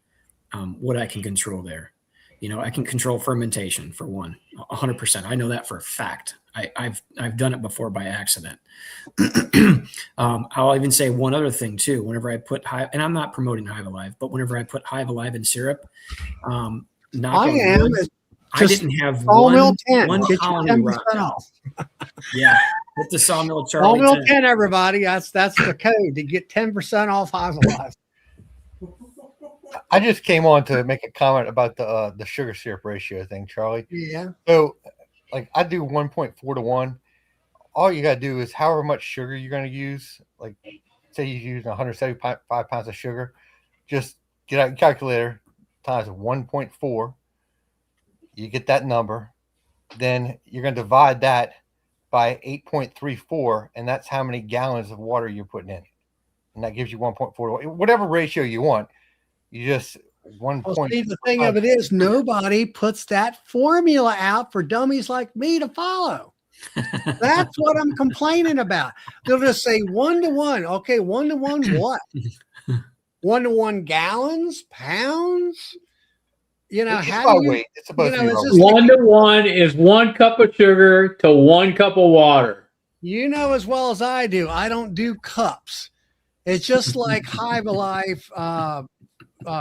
what I can control there. You know, I can control fermentation for one, 100%. I know that for a fact. I've done it before by accident. I'll even say one other thing too. Whenever I put Hive, and I'm not promoting Hive Alive, but whenever I put Hive Alive in syrup, I didn't have one colony rot. Yeah, hit the Sawmill Charlie. Sawmill 10, everybody. That's the code to get 10% off Hive Alive. I just came on to make a comment about the sugar syrup ratio thing, Charlie. Yeah. So, like, I do 1.4 to 1. All you got to do is however much sugar you're going to use. Like, say you're using 175 pounds of sugar, just get out your calculator times 1.4. You get that number. Then you're going to divide that by 8.34, and that's how many gallons of water you're putting in. And that gives you 1.4. Whatever ratio you want. You just see, the thing of it is nobody puts that formula out for dummies like me to follow. That's what I'm complaining about. They'll just say 1 to 1. Okay, 1 to 1 what? 1 to 1 gallons, pounds? You know, it's how do you weight. It's supposed to be 1 to 1 is 1 cup of sugar to 1 cup of water. You know as well as I do, I don't do cups. It's just like Hive Alive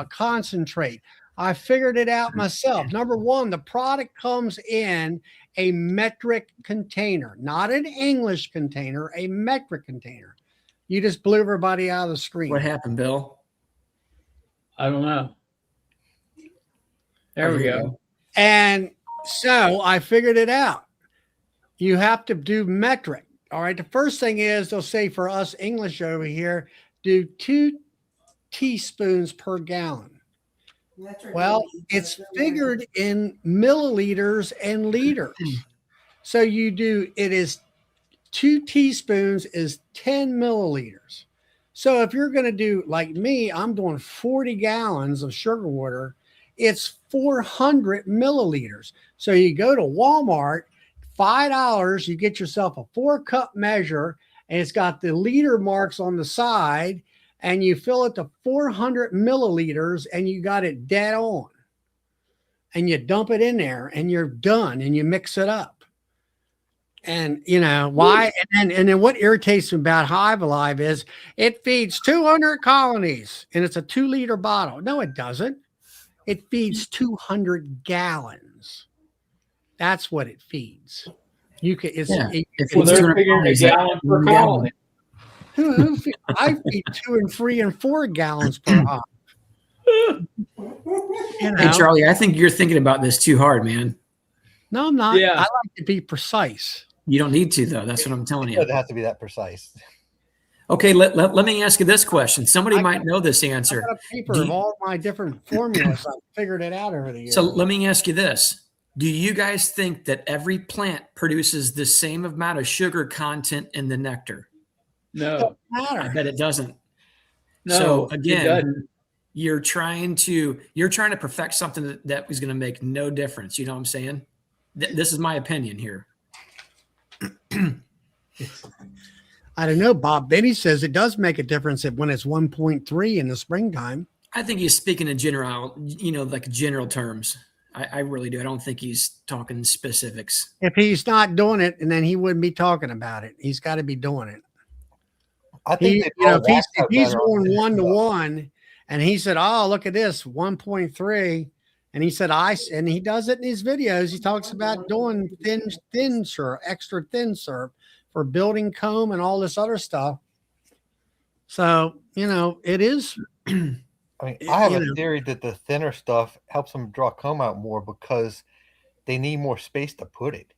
concentrate. I figured it out myself. Number one, the product comes in a metric container, not an English container, a metric container. You just blew everybody out of the screen. What happened, Bill? I don't know. There we go. And so I figured it out. You have to do metric. All right. The first thing is they'll say for us English over here, do 2 teaspoons per gallon. Well, it's figured in milliliters and liters. So it is 2 teaspoons is 10 milliliters. So if you're going to do like me, I'm doing 40 gallons of sugar water. It's 400 milliliters. So you go to Walmart, $5, you get yourself a 4-cup measure, and it's got the liter marks on the side. And you fill it to 400 milliliters and you got it dead on. And you dump it in there and you're done and you mix it up. And you know why? And then what irritates me about Hive Alive is it feeds 200 colonies and it's a 2-liter bottle. No, it doesn't. It feeds 200 gallons. That's what it feeds. You can. They're figuring a gallon per colony. I feed 2 and 3 and 4 gallons per hive. You know? Hey, Charlie, I think you're thinking about this too hard, man. No, I'm not. Yeah. I like to be precise. You don't need to, though. That's what I'm telling you. It doesn't have to be that precise. Okay, let me ask you this question. Somebody might know this answer. I got a paper of all my different formulas. I figured it out over the years. So let me ask you this. Do you guys think that every plant produces the same amount of sugar content in the nectar? No. I bet it doesn't. No, so again, you're trying to perfect something that is going to make no difference. You know what I'm saying? This is my opinion here. I don't know. Bob Benny says it does make a difference when it's 1.3 in the springtime. I think he's speaking in general, like general terms. I really do. I don't think he's talking specifics. If he's not doing it, and then he wouldn't be talking about it. He's got to be doing it. I think If he's going 1-to-1, and he said, "Oh, look at this 1.3," and he said, and he does it in his videos. He talks about doing thin syrup, extra thin syrup for building comb and all this other stuff. So it is. I mean, I have a theory that the thinner stuff helps them draw comb out more because they need more space to put it.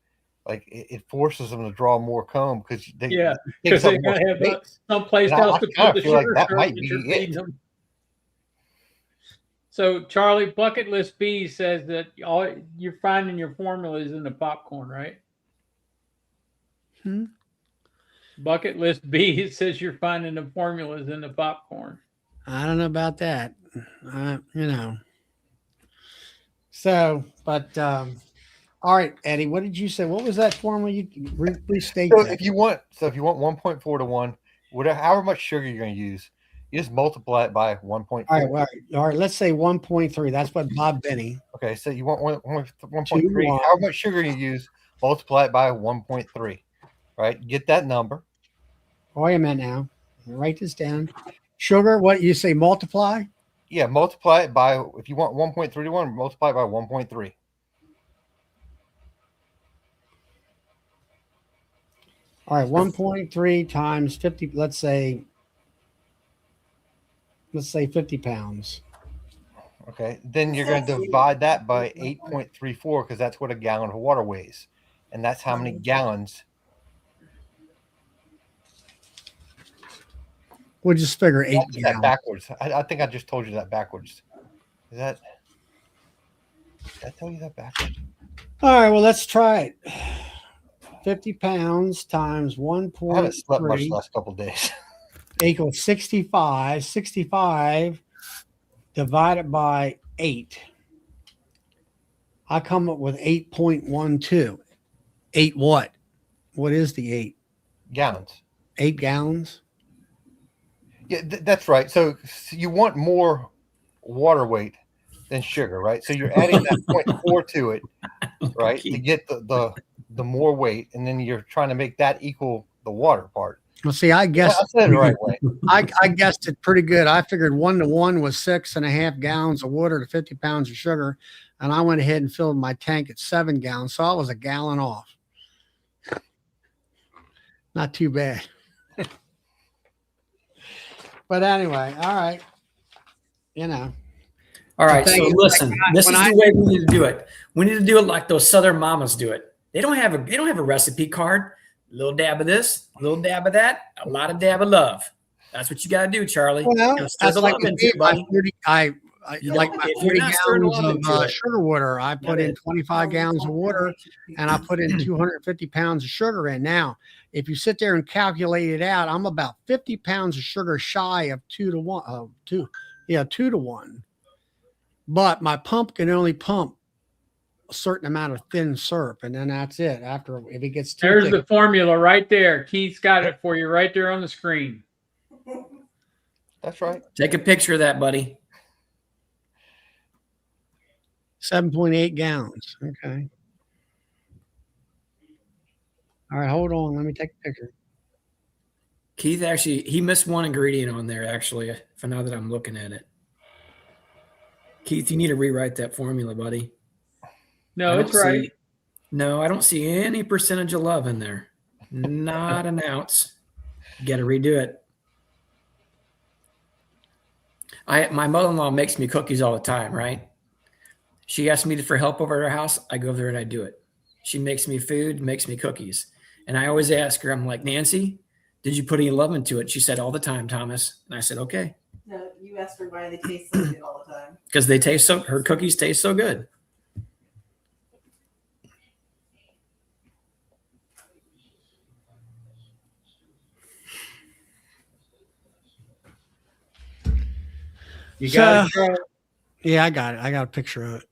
Like it forces them to draw more comb because they gotta have someplace else to put the sugar that might be it. Them. So Charlie, Bucket List B says that all you're finding your formulas in the popcorn, right? Bucket List B, it says you're finding the formulas in the popcorn. I don't know about that. So, but all right, Eddie, what did you say? What was that formula? You restate So that. if you want 1.4 to 1, whatever, however much sugar you're going to use, you just multiply it by 1.4. All right. Let's say 1.3. That's what Bob Benny. Okay, so you want 1.3. How much sugar you use? Multiply it by 1.3. Right? Get that number. Wait a minute now. Write this down. Sugar. What you say? Multiply. Yeah, multiply it by. If you want 1.3 to 1, multiply it by 1.3. All right, 1.3 times 50. Let's say 50 pounds. Okay, then you're going to divide that by 8.34 because that's what a gallon of water weighs, and that's how many gallons. We'll just figure 8 gallons. That backwards. I think I just told you that backwards. Did I tell you that backwards? All right, well, let's try it. 50 pounds times 1.3. I haven't slept much the last couple of days. Equals 65. 65 divided by 8. I come up with 8.12. 8 what? What is the 8? Gallons. 8 gallons? Yeah, that's right. So you want more water weight than sugar, right? So you're adding that 0.4 to it, right, to get the more weight, and then you're trying to make that equal the water part. Well, see, I guess I said it the right way. I guessed it pretty good. I figured 1-to-1 was 6.5 gallons of water to 50 pounds of sugar, and I went ahead and filled my tank at 7 gallons, so I was a gallon off. Not too bad. But anyway, all right. All right, so listen, this is the way we need to do it. We need to do it like those Southern mamas do it. They don't have a recipe card. A little dab of this, a little dab of that, a lot of dab of love. That's what you got to do, Charlie. Well, that's like buddy. Like my 40 gallons of sugar water. I put in 25 gallons of water, and I put in 250 pounds of sugar in. Now, if you sit there and calculate it out, I'm about 50 pounds of sugar shy of 2-to-1. 2-to-1. But my pump can only pump a certain amount of thin syrup, and then that's it. After, if it gets too there's thick, the formula right there. Keith's got it for you right there on the screen. That's right. Take a picture of that, buddy. 7.8 gallons. Okay. All right, hold on. Let me take a picture. Keith he missed one ingredient on there, actually, for now that I'm looking at it. Keith, you need to rewrite that formula, buddy. No, it's right. No, I don't see any percentage of love in there. Not an ounce. You got to redo it. My mother-in-law makes me cookies all the time, right? She asks me for help over at her house. I go over there and I do it. She makes me food, makes me cookies. And I always ask her, I'm like, Nancy, did you put any love into it? She said, all the time, Thomas. And I said, okay. No, you asked her why they taste so good all the time. Because her cookies taste so good. You got So- it. Yeah, I got it. I got a picture of it.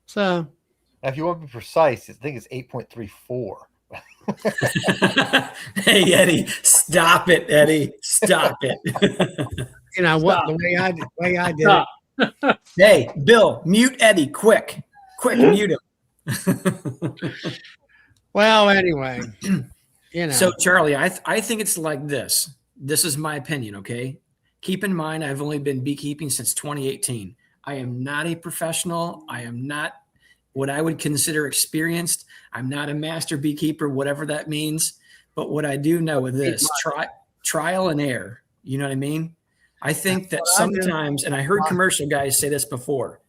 So Now, if you want to be precise, I think it's 8.34. Hey, Eddie, stop it, Eddie. Stop it. you know what Stop. the way I did Stop. it. Hey, Bill, mute Eddie quick. Quick, mute him. Well, anyway, you know. So, Charlie, I think it's like this. This is my opinion, okay? Keep in mind, I've only been beekeeping since 2018. I am not a professional. I am not what I would consider experienced. I'm not a master beekeeper, whatever that means. But what I do know is this: trial and error. You know what I mean? I think that That's what I do. sometimes, and I heard commercial guys say this before.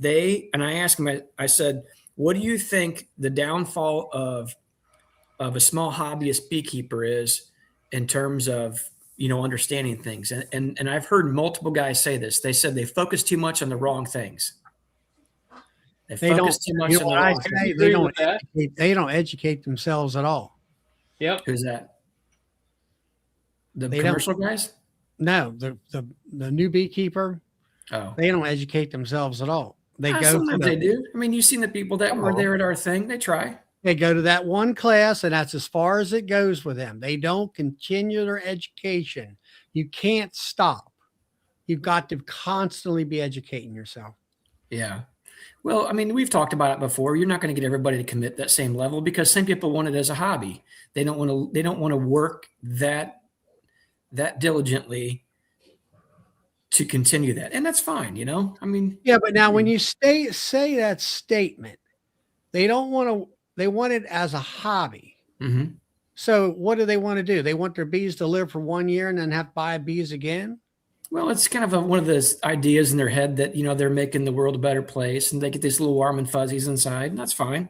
And I asked them, I said, what do you think the downfall of a small hobbyist beekeeper is in terms of, understanding things? And I've heard multiple guys say this. They said they focus too much on the wrong things. They don't- focus too much You know on the what I wrong things. say? Agree They don't with that. they don't educate themselves at all. Yep. Who's that? The They don't. commercial guys? No, the new beekeeper, Oh. they don't educate themselves at all. They go to Sometimes they the, do. I mean, you've seen the people that were there at our thing. They try. they go to that one class, and that's as far as it goes with them. They don't continue their education. You can't stop. You've got to constantly be educating yourself. Yeah. Well, I mean, we've talked about it before. You're not going to get everybody to commit that same level because some people want it as a hobby. They don't want to work that diligently to continue that. And that's fine, I mean, Yeah, but now when you say that statement, they don't want to. They want it as a hobby. mhm. So what do they want to do? They want their bees to live for 1 year and then have to buy bees again. Well, it's kind of one of those ideas in their head that, they're making the world a better place and they get these little warm and fuzzies inside, and that's fine.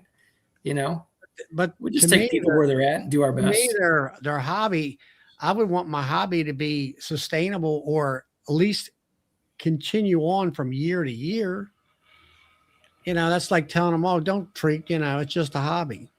But We just to take me, people where they're at and do our to me, best. their hobby. I would want my hobby to be sustainable, or at least continue on from year to year. That's like telling them, "Oh, don't freak." It's just a hobby.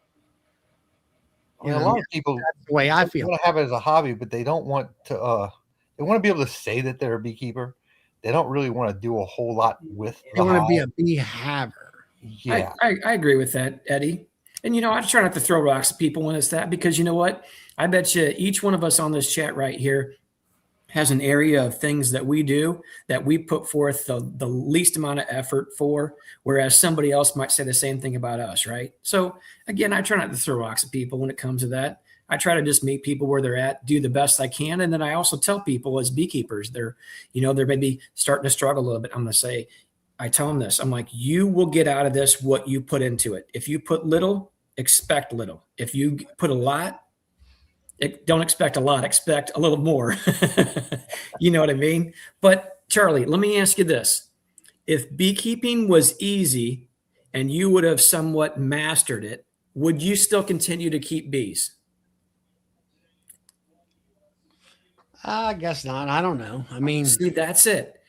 I mean, a lot of people That's the way I feel. want to have it as a hobby, but they don't want to. They want to be able to say that they're a beekeeper. They don't really want to do a whole lot with. They want to be a bee haver. Yeah. I agree with that, Eddie. And, I try not to throw rocks at people when it's that, because you know what? I bet you each one of us on this chat right here has an area of things that we do that we put forth the least amount of effort for, whereas somebody else might say the same thing about us, right? So again, I try not to throw rocks at people when it comes to that. I try to just meet people where they're at, do the best I can. And then I also tell people as beekeepers, they're maybe starting to struggle a little bit. I'm going to say, I tell them this, I'm like, you will get out of this what you put into it. If you put little, expect little. If you put a lot, don't expect a lot, expect a little more. You know what I mean? But Charlie, let me ask you this. If beekeeping was easy and you would have somewhat mastered it, would you still continue to keep bees? I guess not. I don't know. I mean, See, that's it.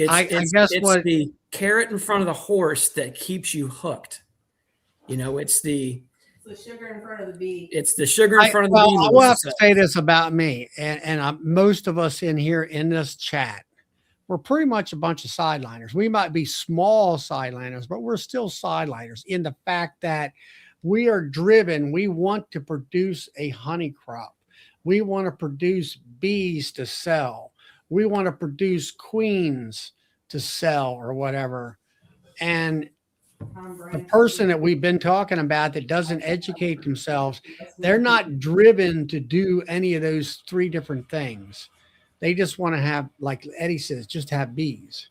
I guess it's what- the carrot in front of the horse that keeps you hooked. It's the sugar in front of the bee. It's the sugar in front of the well, bee. I will have to say this about me, and most of us in here in this chat, we're pretty much a bunch of sideliners. We might be small sideliners, but we're still sideliners in the fact that we are driven. We want to produce a honey crop. We want to produce bees to sell. We want to produce queens to sell or whatever. And the person that we've been talking about that doesn't educate themselves, they're not driven to do any of those three different things. They just want to have, like Eddie says, just have bees.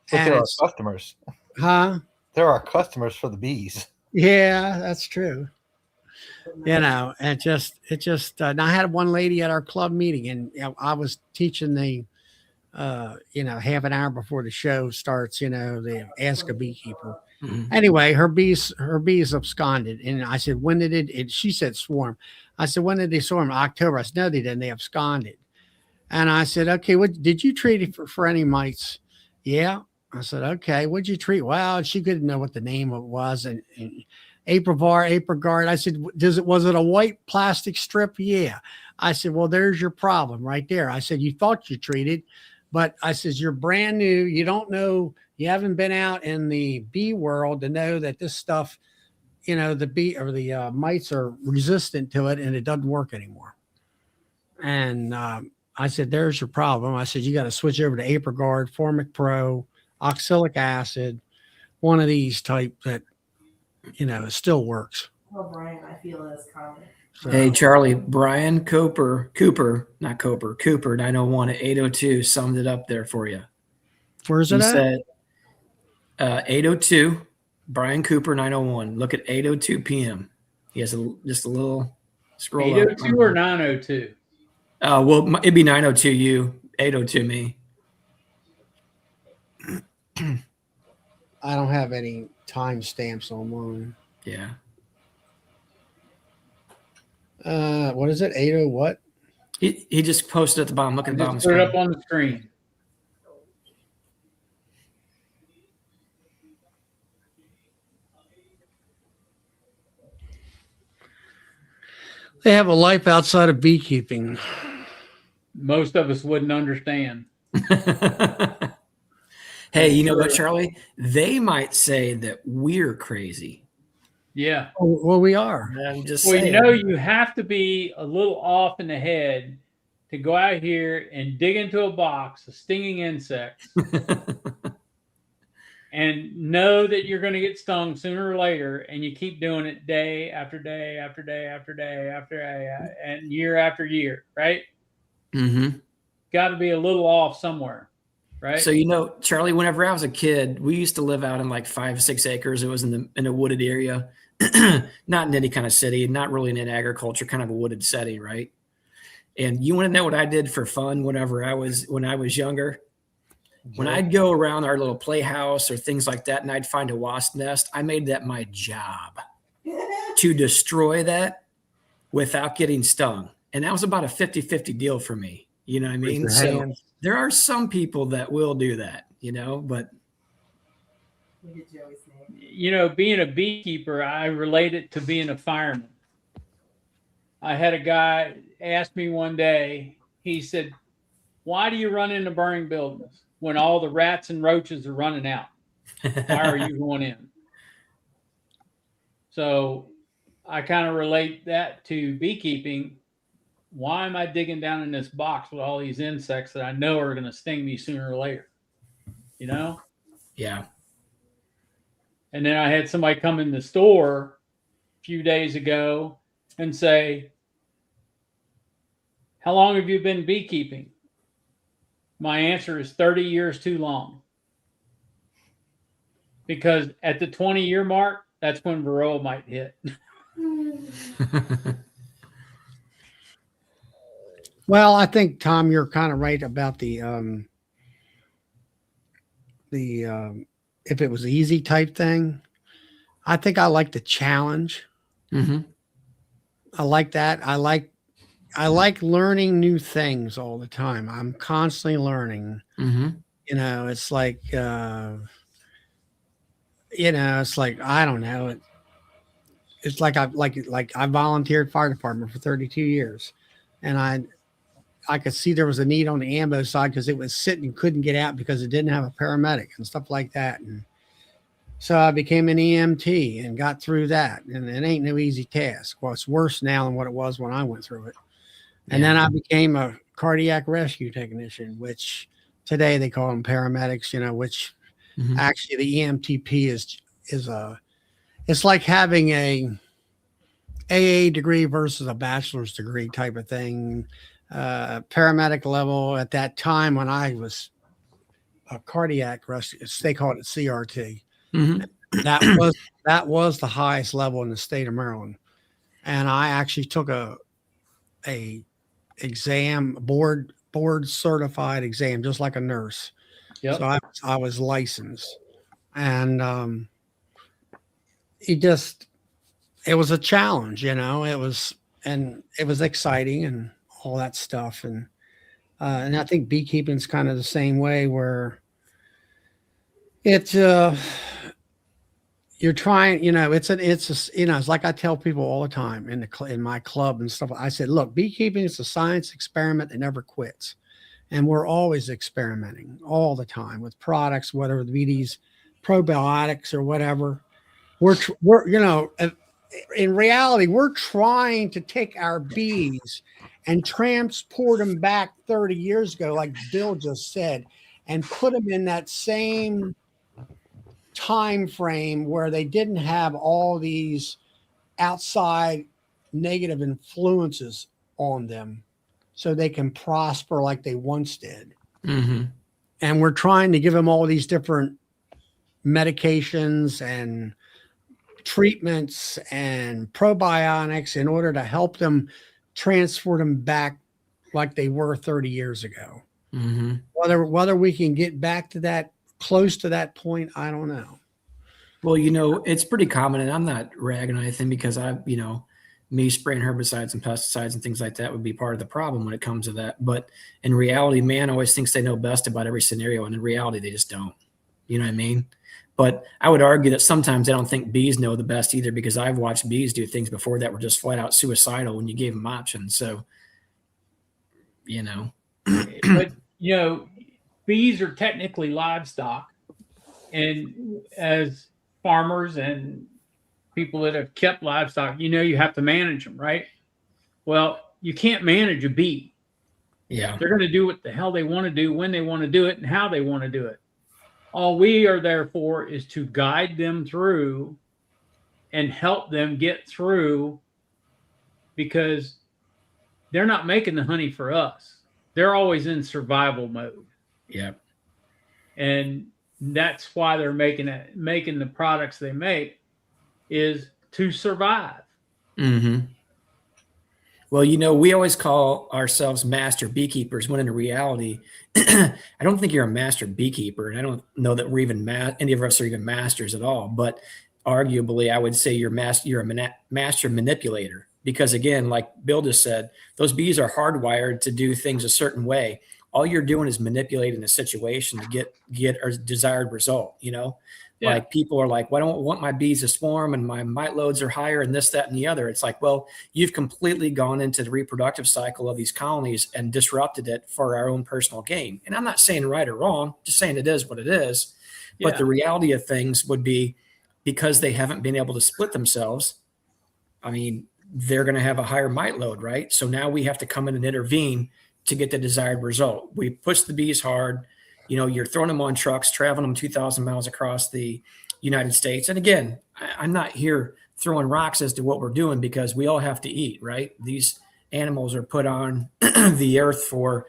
But And there are it's- customers. Huh? There are customers for the bees. Yeah, that's true. And it just, and I had one lady at our club meeting, and I was teaching the, half an hour before the show starts, the Ask a Beekeeper. Mhm. Anyway, her bees absconded. And I said, when did it? She said swarm. I said, when did they swarm? October. I said, no, they didn't. They absconded. And I said, okay, what did you treat it for any mites? Yeah. I said, okay, what'd you treat? Well, she couldn't know what the name of it was. And Apricard. I said, was it a white plastic strip? Yeah. I said, well, there's your problem right there. I said, you thought you treated, but I says, you're brand new. You don't know, you haven't been out in the bee world to know that this stuff, the bee or the mites are resistant to it and it doesn't work anymore. And I said, there's your problem. I said, you got to switch over to Apricard, Formic Pro, oxalic acid, one of these type that, it still works. Oh, Brian, I feel this comment. So, Hey, Charlie, Brian Cooper, 901 at 802 summed it up there for you. where's He it at? said 802, Brian Cooper, 901. Look at 8:02 p.m. He has just a little scroll up. 802 or 902? Well, it'd be 902 you, 802 me. I don't have any time stamps on mine. Yeah. What is it? 80 what? He just posted at the bottom. Look at the bottom Just put it up screen. on the screen. They have a life outside of beekeeping. Most of us wouldn't understand. Hey, you know what, Charlie? They might say that we're crazy. Yeah. Oh, well, we are. I'm just Well, saying. you have to be a little off in the head to go out here and dig into a box of stinging insects and know that you're going to get stung sooner or later, and you keep doing it day after day after day after day after day and year after year, right? Mm-hmm. Got to be a little off somewhere, right? So, Charlie, whenever I was a kid, we used to live out in like 5-6 acres. It was in a wooded area, not in any kind of city, not really in agriculture, kind of a wooded setting, right? And you want to know what I did for fun when I was younger? When I'd go around our little playhouse or things like that and I'd find a wasp nest, I made that my job to destroy that without getting stung. And that was about a 50-50 deal for me. You know what I mean? So there are some people that will do that, but. Being a beekeeper, I relate it to being a fireman. I had a guy ask me one day, he said, why do you run into burning buildings when all the rats and roaches are running out? Why are you going in? So I kind of relate that to beekeeping. Why am I digging down in this box with all these insects that I know are going to sting me sooner or later? Yeah. And then I had somebody come in the store a few days ago and say, how long have you been beekeeping? My answer is 30 years too long. Because at the 20-year mark, that's when varroa might hit. Well, I think, Tom, you're kind of right about the if it was easy type thing. I think I like the challenge. Mm-hmm. I like that. I like learning new things all the time. I'm constantly learning. Mm-hmm. It's like it's like, I don't know. It's like I volunteered fire department for 32 years, and I could see there was a need on the ambo side because it was sitting, couldn't get out because it didn't have a paramedic and stuff like that. And so I became an EMT and got through that. And it ain't no easy task. Well, it's worse now than what it was when I went through it. And then I became a cardiac rescue technician, which today they call them paramedics, which actually the EMTP is it's like having a AA degree versus a bachelor's degree type of thing. Paramedic level at that time when I was a cardiac rescue, they called it CRT. Mm-hmm. That was the highest level in the state of Maryland, and I actually took a exam, board certified exam, just like a nurse. Yep. So I was licensed, and it was a challenge, it was exciting and all that stuff. And I think beekeeping is kind of the same way, where it's, you're trying, it's like I tell people all the time in my club and stuff. I said, look, beekeeping is a science experiment that never quits. And we're always experimenting all the time with products, whether it be these probiotics or whatever. In reality, we're trying to take our bees and transport them back 30 years ago, like Bill just said, and put them in that same time frame where they didn't have all these outside negative influences on them so they can prosper like they once did. Mm-hmm. And we're trying to give them all these different medications and treatments and probiotics in order to help them transfer them back like they were 30 years ago. Mm-hmm. Whether we can get back to that, close to that point, I don't know. Well, it's pretty common, and I'm not ragging on anything because me spraying herbicides and pesticides and things like that would be part of the problem when it comes to that. But in reality, man always thinks they know best about every scenario, and in reality, they just don't. You know what I mean? But I would argue that sometimes I don't think bees know the best either, because I've watched bees do things before that were just flat out suicidal when you gave them options. So, But bees are technically livestock, and as farmers and people that have kept livestock, you have to manage them, right? Well, you can't manage a bee. Yeah, they're going to do what the hell they want to do, when they want to do it, and how they want to do it. All we are there for is to guide them through and help them get through, because they're not making the honey for us. They're always in survival mode. Yeah. And that's why they're making the products they make, is to survive. Mm-hmm. Well, we always call ourselves master beekeepers, when in reality, I don't think you're a master beekeeper, and I don't know that we're even any of us are even masters at all. But arguably, I would say you're a master manipulator, because again, like Bill just said, those bees are hardwired to do things a certain way. All you're doing is manipulating the situation to get a desired result. Yeah. Like people are like, well, I don't want my bees to swarm and my mite loads are higher and this, that, and the other. It's like, well, you've completely gone into the reproductive cycle of these colonies and disrupted it for our own personal gain. And I'm not saying right or wrong, just saying it is what it is. Yeah. But the reality of things would be, because they haven't been able to split themselves, I mean, they're going to have a higher mite load, right? So now we have to come in and intervene to get the desired result. We push the bees hard. You're throwing them on trucks, traveling them 2,000 miles across the United States. And again, I'm not here throwing rocks as to what we're doing, because we all have to eat, right? These animals are put on the earth for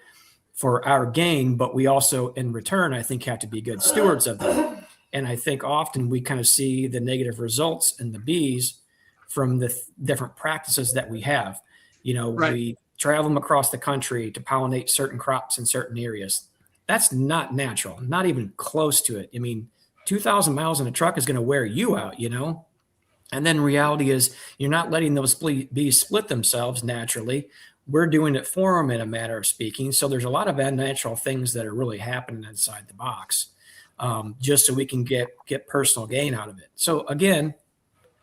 our gain, but we also, in return, I think, have to be good stewards of them. And I think often we kind of see the negative results in the bees from the different practices that we have. Right. We travel them across the country to pollinate certain crops in certain areas. That's not natural, not even close to it. I mean, 2,000 miles in a truck is going to wear you out, And then reality is, you're not letting those bees split themselves naturally. We're doing it for them, in a matter of speaking. So there's a lot of unnatural things that are really happening inside the box, just so we can get personal gain out of it. So again,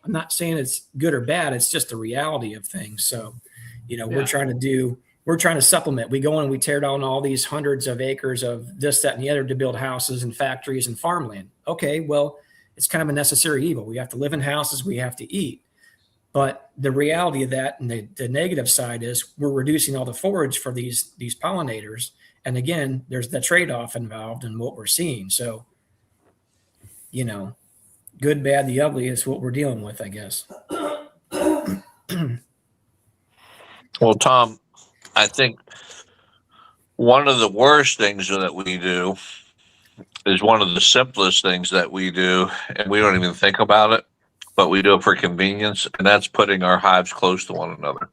I'm not saying it's good or bad. It's just the reality of things. So, we're trying to supplement. We go in and we tear down all these hundreds of acres of this, that, and the other to build houses and factories and farmland. Okay, well, it's kind of a necessary evil. We have to live in houses. We have to eat. But the reality of that, and the negative side, is we're reducing all the forage for these pollinators. And again, there's the trade-off involved in what we're seeing. So, good, bad, the ugly is what we're dealing with, I guess. Well, Tom, I think one of the worst things that we do is one of the simplest things that we do, and we don't even think about it, but we do it for convenience, and that's putting our hives close to one another.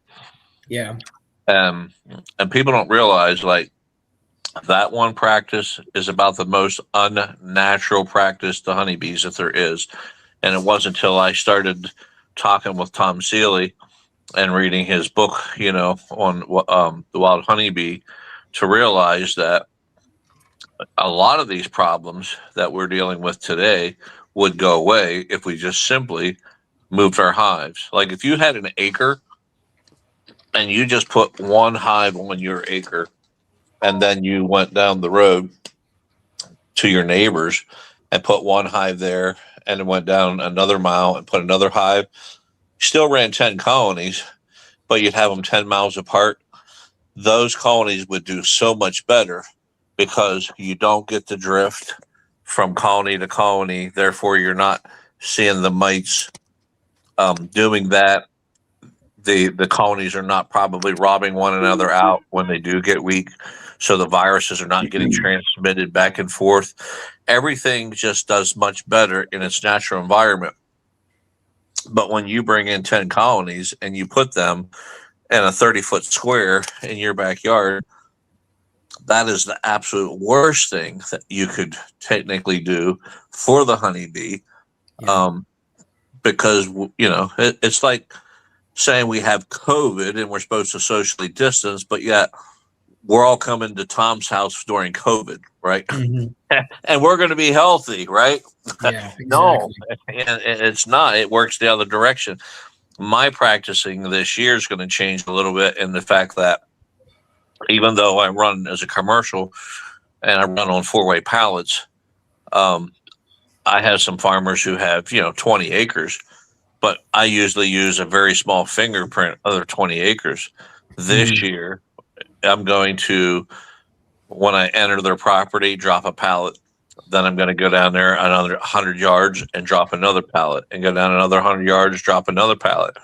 Yeah. And people don't realize, like, that one practice is about the most unnatural practice to honeybees that there is. And it wasn't until I started talking with Tom Seeley and reading his book, on the wild honeybee, to realize that a lot of these problems that we're dealing with today would go away if we just simply moved our hives. Like if you had an acre and you just put one hive on your acre, and then you went down the road to your neighbors and put one hive there, and then went down another mile and put another hive, still ran 10 colonies, but you'd have them 10 miles apart. Those colonies would do so much better because you don't get the drift from colony to colony. Therefore, you're not seeing the mites doing that. The colonies are not probably robbing one another out when they do get weak. So the viruses are not getting transmitted back and forth. Everything just does much better in its natural environment. But when you bring in 10 colonies and you put them in a 30-foot square in your backyard, that is the absolute worst thing that you could technically do for the honeybee. Yeah. Because, it's like saying we have COVID and we're supposed to socially distance, but yet we're all coming to Tom's house during COVID, right? Mhm. And we're going to be healthy, right? Yeah, No, exactly. and it's not. It works the other direction. My practicing this year is going to change a little bit in the fact that even though I run as a commercial and I run on 4-way pallets, I have some farmers who have, 20 acres, but I usually use a very small fingerprint of their 20 acres. This year, I'm going to, when I enter their property, drop a pallet. Then I'm going to go down there another 100 yards and drop another pallet, and go down another 100 yards, drop another pallet.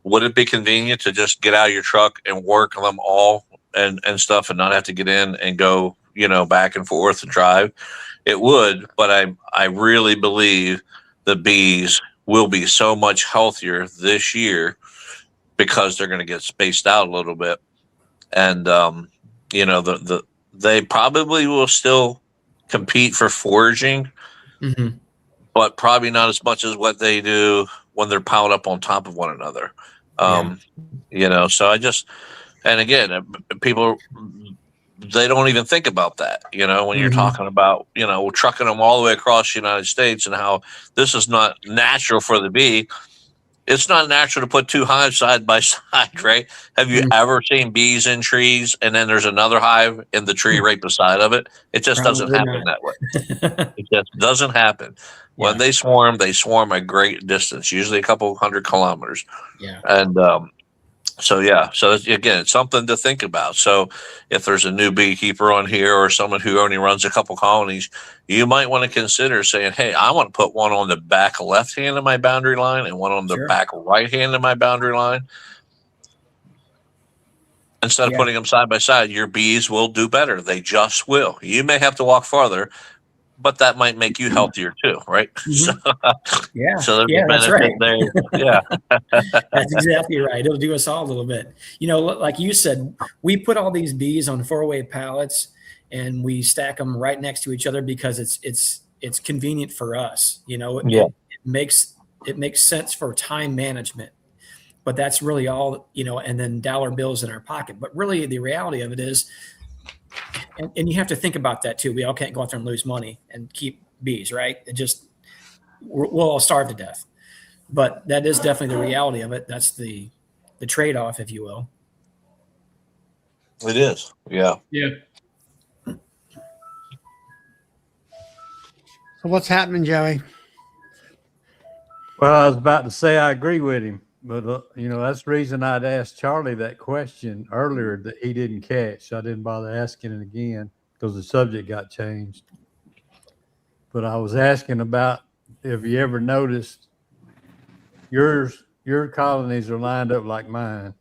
Would it be convenient to just get out of your truck and work them all and stuff, and not have to get in and go, back and forth and drive? It would, but I really believe the bees will be so much healthier this year because they're going to get spaced out a little bit, and they probably will still compete for foraging, Mhm. but probably not as much as what they do when they're piled up on top of one another. So I just, and again, people, they don't even think about that, when you're talking about, trucking them all the way across the United States, and how this is not natural for the bee. It's not natural to put two hives side by side, right? Have you ever seen bees in trees and then there's another hive in the tree right beside of it? It just doesn't Probably happen not. that way. It just doesn't happen. When Yeah. they swarm a great distance, usually a couple 100 kilometers. Yeah. And so again, it's something to think about. So if there's a new beekeeper on here or someone who only runs a couple colonies, you might want to consider saying, hey, I want to put one on the back left hand of my boundary line and one on the Sure. back right hand of my boundary line. Instead of Yeah. putting them side by side, your bees will do better. They just will. You may have to walk farther, but that might make you healthier too, right? So, Yeah. so there's Yeah, a that's benefit right. there. Yeah. That's exactly right. It'll do us all a little bit. Like you said, we put all these bees on 4-way pallets and we stack them right next to each other because it's convenient for us. Yeah. It makes sense for time management. But that's really all, and then dollar bills in our pocket. But really the reality of it is, and you have to think about that too. We all can't go out there and lose money and keep bees, right? We'll all starve to death. But that is definitely the reality of it. That's the trade-off, if you will. It is. Yeah. Yeah. So what's happening, Joey? Well, I was about to say I agree with him, but that's the reason I'd asked Charlie that question earlier that he didn't catch. I didn't bother asking it again because the subject got changed. But I was asking about if you ever noticed your colonies are lined up like mine,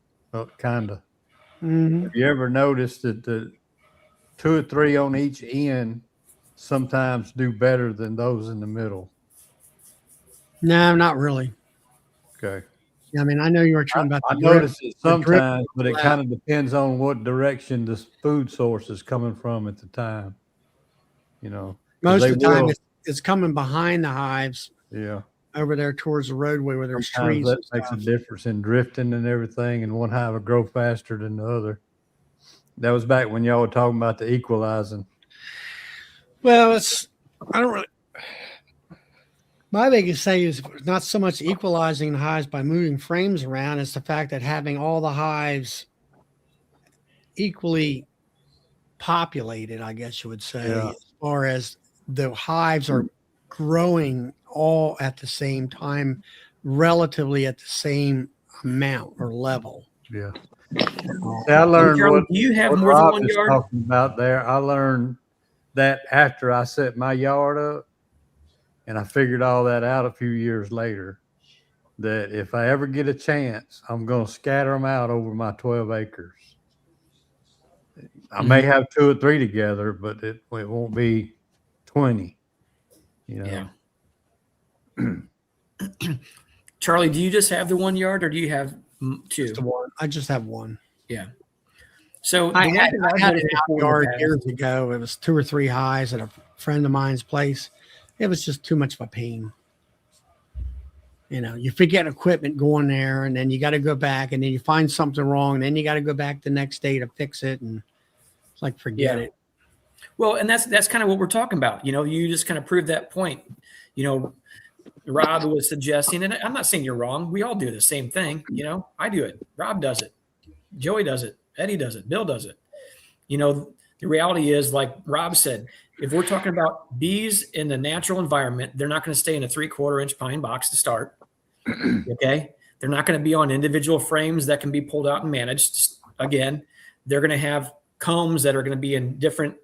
kind of. Mm-hmm. Have you ever noticed that the 2 or 3 on each end sometimes do better than those in the middle? No, not really. Okay. I mean, I know you were talking about I the drip. notice it sometimes, but it kind of depends on what direction the food source is coming from at the time. Most of the time, it's coming behind the hives. Yeah. Over there towards the roadway where there's Sometimes trees. that makes a difference in drifting and everything, and one hive will grow faster than the other. That was back when y'all were talking about the equalizing. Well, I don't really. My biggest thing is not so much equalizing the hives by moving frames around, it's the fact that having all the hives equally populated, I guess you would say, Yeah. as far as the hives are growing all at the same time, relatively at the same amount or level. Yeah. See, I learned Charlie, do you have what more than Rob one is yard? talking about there. I learned that after I set my yard up, and I figured all that out a few years later, that if I ever get a chance, I'm going to scatter them out over my 12 acres. I may have 2 or 3 together, but it won't be 20, you know. Yeah. Charlie, do you just have the 1 yard or do you have two? Just the one. I just have one. Yeah. So I the one had, thing I I've had noticed an out before in the yard past- years ago. It was 2 or 3 hives at a friend of mine's place. It was just too much of a pain. You know, you forget equipment going there, and then you got to go back, and then you find something wrong, and then you got to go back the next day to fix it, and it's like forget it. Well, and that's kind of what we're talking about. You know, you just kind of proved that point. You know, Rob was suggesting, and I'm not saying you're wrong. We all do the same thing. You know, I do it. Rob does it. Joey does it. Eddie does it. Bill does it. You know, the reality is, like Rob said, if we're talking about bees in the natural environment, they're not going to stay in a 3/4 inch pine box to start. Okay. They're not going to be on individual frames that can be pulled out and managed. Again, they're going to have combs that are going to be in different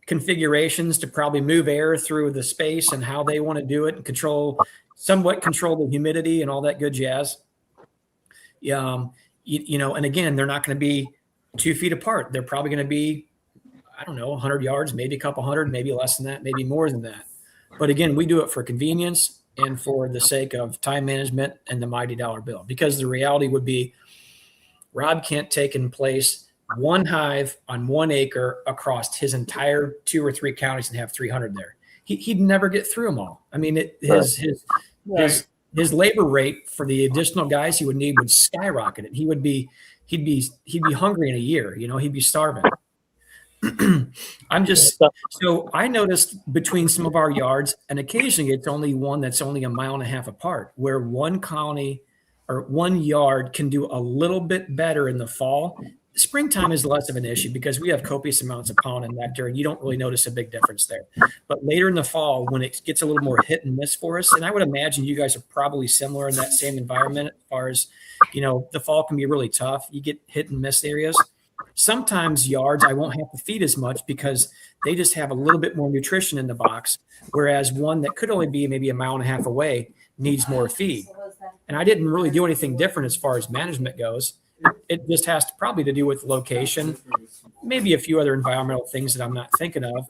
configurations to probably move air through the space and how they want to do it and somewhat control the humidity and all that good jazz. You know, and again, they're not going to be 2 feet apart. They're probably going to be, I don't know, 100 yards, maybe a couple hundred, maybe less than that, maybe more than that. But again, we do it for convenience and for the sake of time management and the mighty dollar bill, because the reality would be Rob can't take in place one hive on 1 acre across his entire 2 or 3 counties and have 300 there. He'd never get through them all. I mean, his labor rate for the additional guys he would need would skyrocket it. He'd be hungry in a year. You know, he'd be starving. So I noticed between some of our yards, and occasionally it's only one that's only 1.5 miles apart, where one colony or 1 yard can do a little bit better in the fall. Springtime is less of an issue because we have copious amounts of pollen and nectar, and you don't really notice a big difference there. But later in the fall, when it gets a little more hit and miss for us, and I would imagine you guys are probably similar in that same environment as far as, you know, the fall can be really tough. You get hit and miss areas. Sometimes yards I won't have to feed as much because they just have a little bit more nutrition in the box, whereas one that could only be maybe 1.5 miles away needs more feed. And I didn't really do anything different as far as management goes. It just has to probably to do with location, maybe a few other environmental things that I'm not thinking of.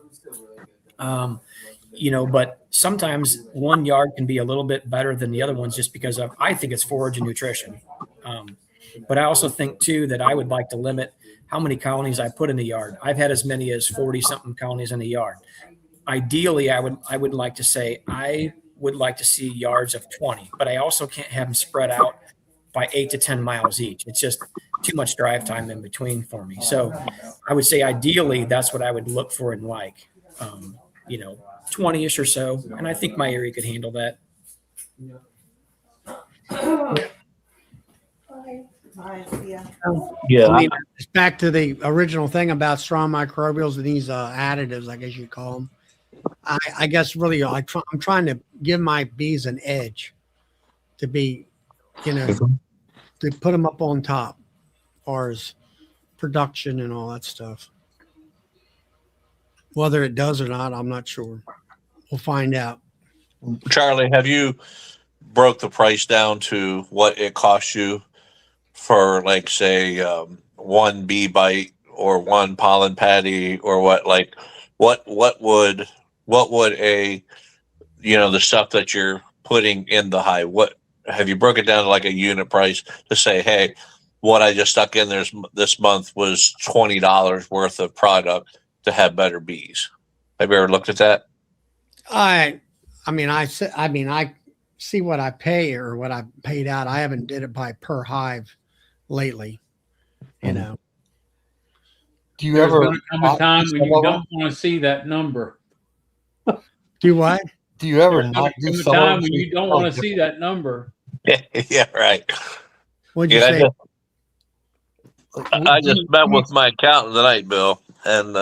You know, but sometimes 1 yard can be a little bit better than the other ones just because I think it's forage and nutrition. But I also think too that I would like to limit how many colonies I put in the yard. I've had as many as 40 something colonies in the yard. Ideally, I would like to say I would like to see yards of 20, but I also can't have them spread out by 8 to 10 miles each. It's just too much drive time in between for me. So I would say ideally that's what I would look for and like, you know, 20-ish or so. And I think my area could handle that. Yeah. I mean, it's back to the original thing about strong microbials and these additives, I guess you call them. I guess really, I'm trying to give my bees an edge to be, you know, to put them up on top as far as production and all that stuff. Whether it does or not, I'm not sure. We'll find out. Charlie, have you broke the price down to what it costs you for, like, say, 1 bee bite or 1 pollen patty, or what would a, you know, the stuff that you're putting in the hive, what have you broke it down to, like a unit price to say, hey, what I just stuck in there this month was $20 worth of product to have better bees? Have you ever looked at that? I see what I pay or what I paid out. I haven't did it by per hive lately. You know, Do you There's ever going to come a time when you don't want to see that number. do what? Do you ever There's not do come a some of time them when so you can don't tell want to the see that number. Yeah, right. What'd you Yeah, say? difference? I just met with my accountant tonight, Bill, and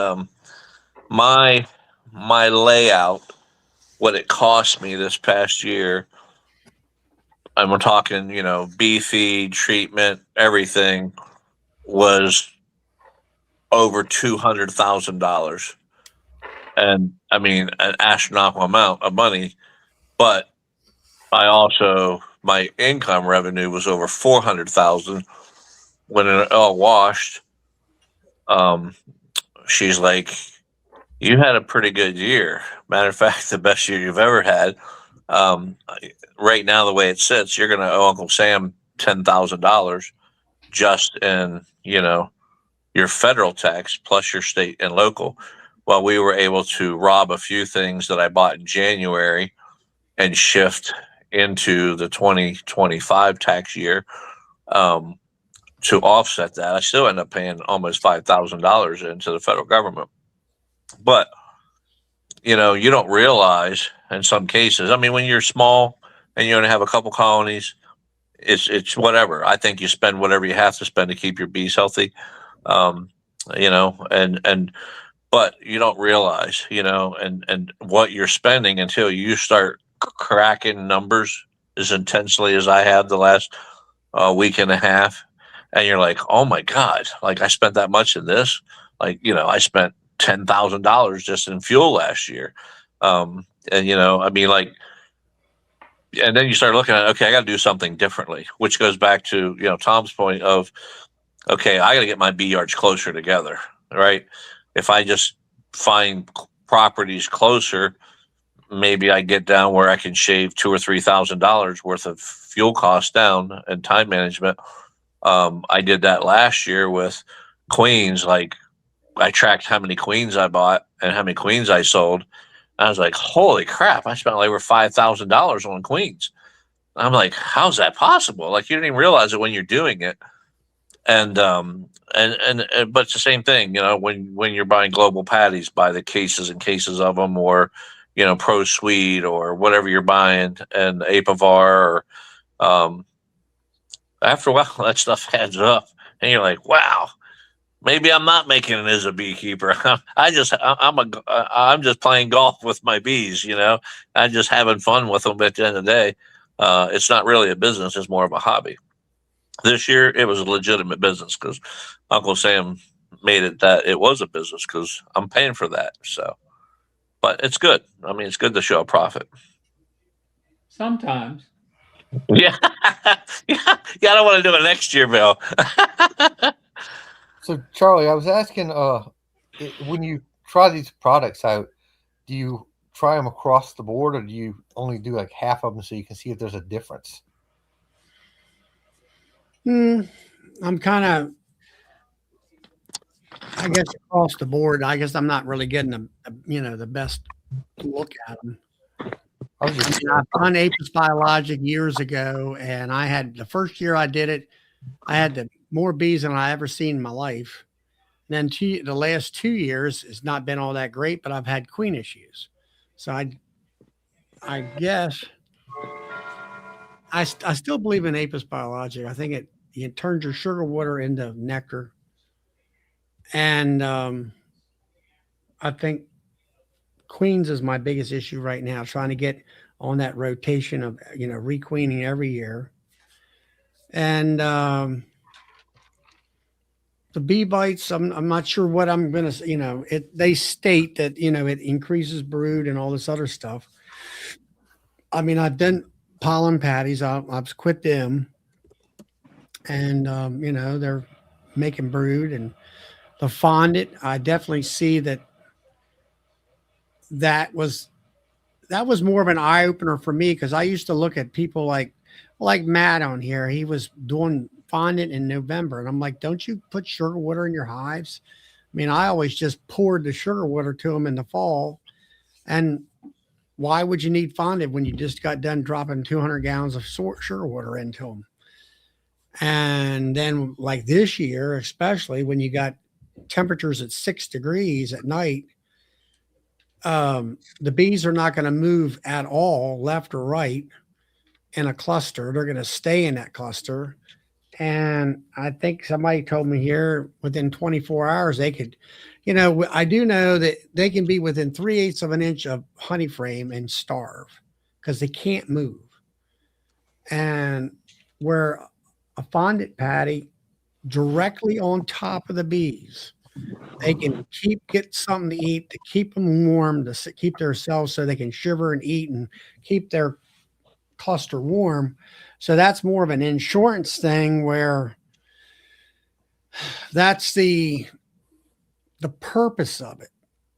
my layout, what it cost me this past year, and we're talking, bee feed, treatment, everything, was over $200,000, and I mean an astronomical amount of money. But I also my income revenue was over 400,000 when it all washed. Um, she's like, "You had a pretty good year. Matter of fact, the best year you've ever had." Um, right now, the way it sits, you're going to owe Uncle Sam $10,000 just in your federal tax plus your state and local. Well, we were able to rob a few things that I bought in January and shift into the 2025 tax year to offset that. I still end up paying almost $5,000 into the federal government. But, you don't realize in some cases, I mean, when you're small and you only have a couple colonies, it's whatever. I think you spend whatever you have to spend to keep your bees healthy. Um, and but you don't realize, and what you're spending until you start cracking numbers as intensely as I have the last week and a half, and you're like, oh my god, like I spent that much in this, like I spent $10,000 just in fuel last year, and I mean like, and then you start looking at, okay, I got to do something differently, which goes back to Tom's point of, okay, I got to get my bee yards closer together, right? If I just find properties closer, maybe I get down where I can shave $2,000 or $3,000 worth of fuel costs down and time management. I did that last year with queens. Like I tracked how many queens I bought and how many queens I sold. I was like, holy crap! I spent like over $5,000 on queens. I'm like, how's that possible? Like you didn't even realize it when you're doing it. And but it's the same thing, when you're buying global patties, buy the cases and cases of them, or Pro Sweet or whatever you're buying, and Apivar, or after a while that stuff adds up, and you're like, wow, maybe I'm not making it as a beekeeper. I'm just playing golf with my bees. I'm just having fun with them. At the end of the day, it's not really a business; it's more of a hobby. This year, it was a legitimate business because Uncle Sam made it that it was a business because I'm paying for that. So, but it's good. I mean, it's good to show a profit. Sometimes. Yeah, yeah. I don't want to do it next year, Bill. So Charlie, I was asking, when you try these products out, do you try them across the board, or do you only do like half of them so you can see if there's a difference? I'm kind of, I guess, across the board. I guess I'm not really getting the best look at them. I've done Apis Biologic years ago, and I had the first year I did it, I had more bees than I ever seen in my life. And then the last 2 years has not been all that great, but I've had queen issues. So I guess I still believe in Apis Biologic. I think it turns your sugar water into nectar, and I think queens is my biggest issue right now, trying to get on that rotation of requeening every year. And the bee bites, I'm not sure what I'm gonna, they state that it increases brood and all this other stuff. I mean, I've done pollen patties, I've quit them, and they're making brood. And the fondant, I definitely see that was more of an eye opener for me, because I used to look at people like Matt on here. He was doing fondant in November, and I'm like, don't you put sugar water in your hives? I mean, I always just poured the sugar water to them in the fall. And why would you need fondant when you just got done dropping 200 gallons of sugar water into them? And then like this year, especially when you got temperatures at 6 degrees at night, the bees are not going to move at all left or right in a cluster. They're going to stay in that cluster. And I think somebody told me here within 24 hours, they could, I do know that they can be within 3/8 of an inch of honey frame and starve because they can't move. And where a fondant patty directly on top of the bees, they can get something to eat to keep them warm, to keep their cells so they can shiver and eat and keep their cluster warm. So that's more of an insurance thing where that's the purpose of it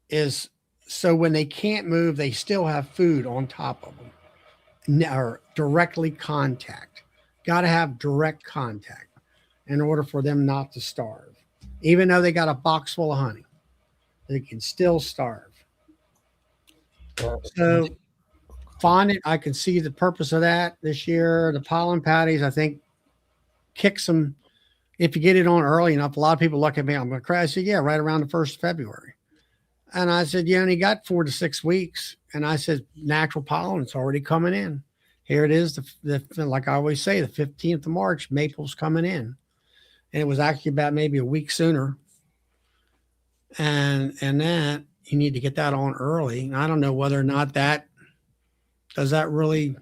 is so when they can't move, they still have food on top of them or directly contact. Got to have direct contact in order for them not to starve. Even though they got a box full of honey, they can still starve. So fondant, I can see the purpose of that this year. The pollen patties, I think, kicks them. If you get it on early enough, a lot of people look at me, I'm going to cry. I said, yeah, right around the 1st of February. And I said, you only got 4 to 6 weeks. And I said, natural pollen, it's already coming in. Here it is. Like I always say, the 15th of March, maple's coming in. And it was actually about maybe a week sooner. And that you need to get that on early. And I don't know whether or not does that really,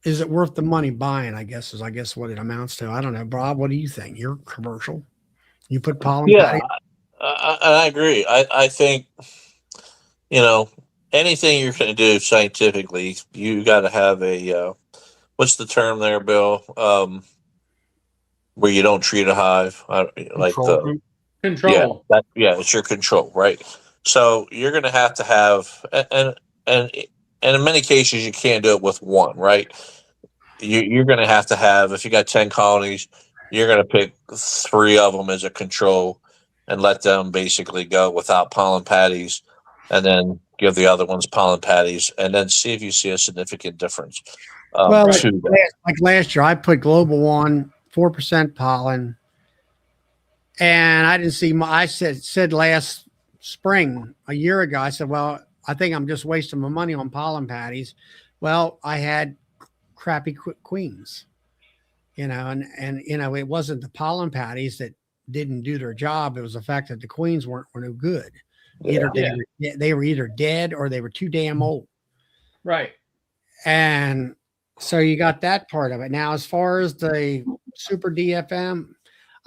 is it worth the money buying, I guess what it amounts to. I don't know. Bob, what do you think? You're commercial. You put pollen patty. I agree. I think, anything you're going to do scientifically, you got to have a, what's the term there, Bill? Where you don't treat a hive, like the Control. it's your control, right? So you're going to have, and in many cases you can't do it with one, right? You're going to have, if you got 10 colonies, you're going to pick 3 of them as a control and let them basically go without pollen patties, and then give the other ones pollen patties, and then see if you see a significant difference. Well, like last year, I put Global One 4% pollen, and I didn't see I said last spring, a year ago, I said, well, I think I'm just wasting my money on pollen patties. Well, I had crappy queens, and it wasn't the pollen patties that didn't do their job. It was the fact that the queens were no good. Either they were either dead or they were too damn old. Right. And so you got that part of it. Now, as far as the super DFM,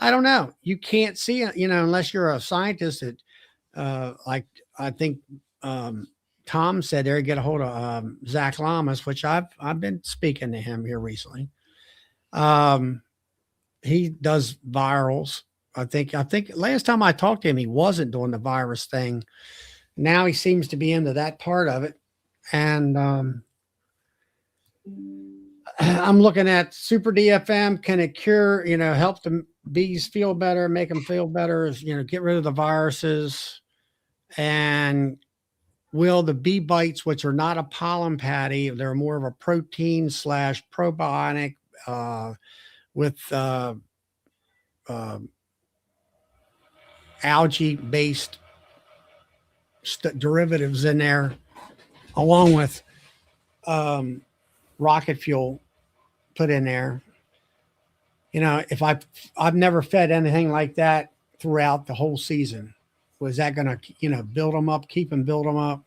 I don't know. You can't see it, unless you're a scientist that, like I think Tom said there, get a hold of Zach Lamas, which I've been speaking to him here recently. He does virals. I think last time I talked to him, he wasn't doing the virus thing. Now he seems to be into that part of it. And I'm looking at super DFM. Can it cure, help the bees feel better, make them feel better, get rid of the viruses? And will the bee bites, which are not a pollen patty, they're more of a protein / probiotic with algae-based derivatives in there, along with rocket fuel put in there. If I've never fed anything like that throughout the whole season. Was that going to, build them up, build them up?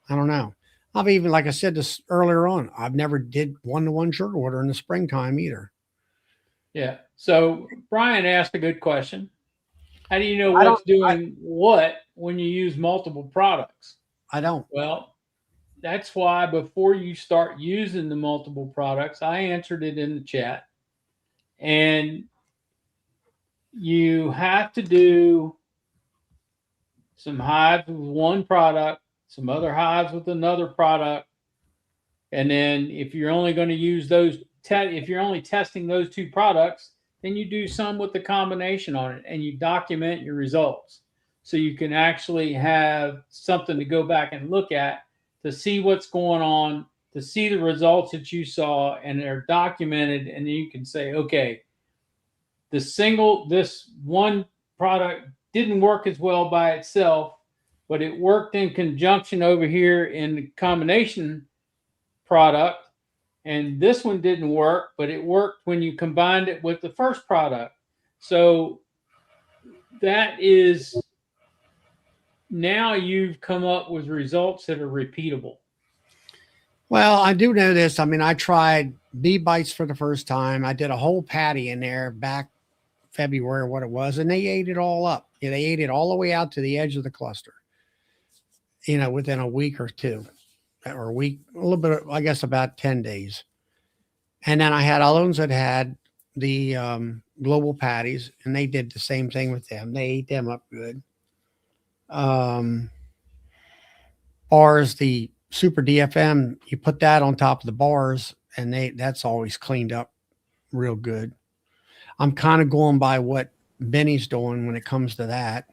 I don't know. I've even, like I said this earlier on, I've never did 1-to-1 sugar water in the springtime either. Yeah. So Brian asked a good question. How do you know what's doing what when you use multiple products? I don't. Well, that's why before you start using the multiple products, I answered it in the chat. And you have to do some hives with one product, some other hives with another product. And then if you're only going to use those, if you're only testing those 2 products, then you do some with the combination on it and you document your results. So you can actually have something to go back and look at to see what's going on, to see the results that you saw, and they're documented. And then you can say, okay, this one product didn't work as well by itself, but it worked in conjunction over here in the combination product. And this one didn't work, but it worked when you combined it with the first product. So that is, now you've come up with results that are repeatable. Well, I do know this. I mean, I tried bee bites for the first time. I did a whole patty in there back February, what it was, and they ate it all up. Yeah, they ate it all the way out to the edge of the cluster, within a week or two, or a week, a little bit, I guess about 10 days. And then I had other ones that had the global patties, and they did the same thing with them. They ate them up good. Bars, the Super DFM, you put that on top of the bars, and that's always cleaned up real good. I'm kind of going by what Benny's doing when it comes to that.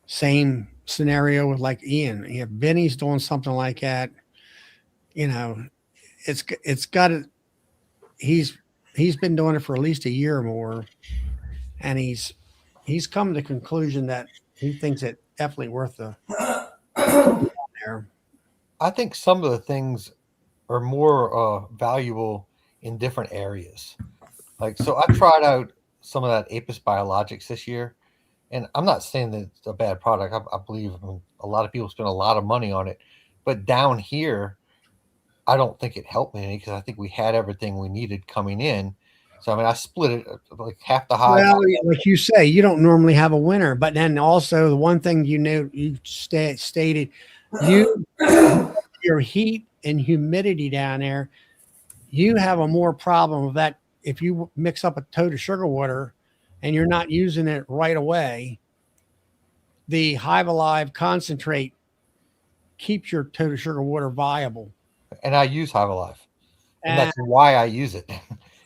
Same scenario with like Ian. If Benny's doing something like that, it's got it. He's been doing it for at least a year or more, and he's come to the conclusion that he thinks it definitely worth the there. I think some of the things are more valuable in different areas. Like, so I tried out some of that Apis Biologics this year, and I'm not saying that it's a bad product. I believe a lot of people spend a lot of money on it, but down here, I don't think it helped me any because I think we had everything we needed coming in. So I mean, I split it like half the hive. Well, like you say, you don't normally have a winter, but then also the one thing you stated, your heat and humidity down there, you have a more problem of that. If you mix up a tote of sugar water and you're not using it right away, the Hive Alive concentrate keeps your tote of sugar water viable. And I use Hive Alive, and that's why I use it.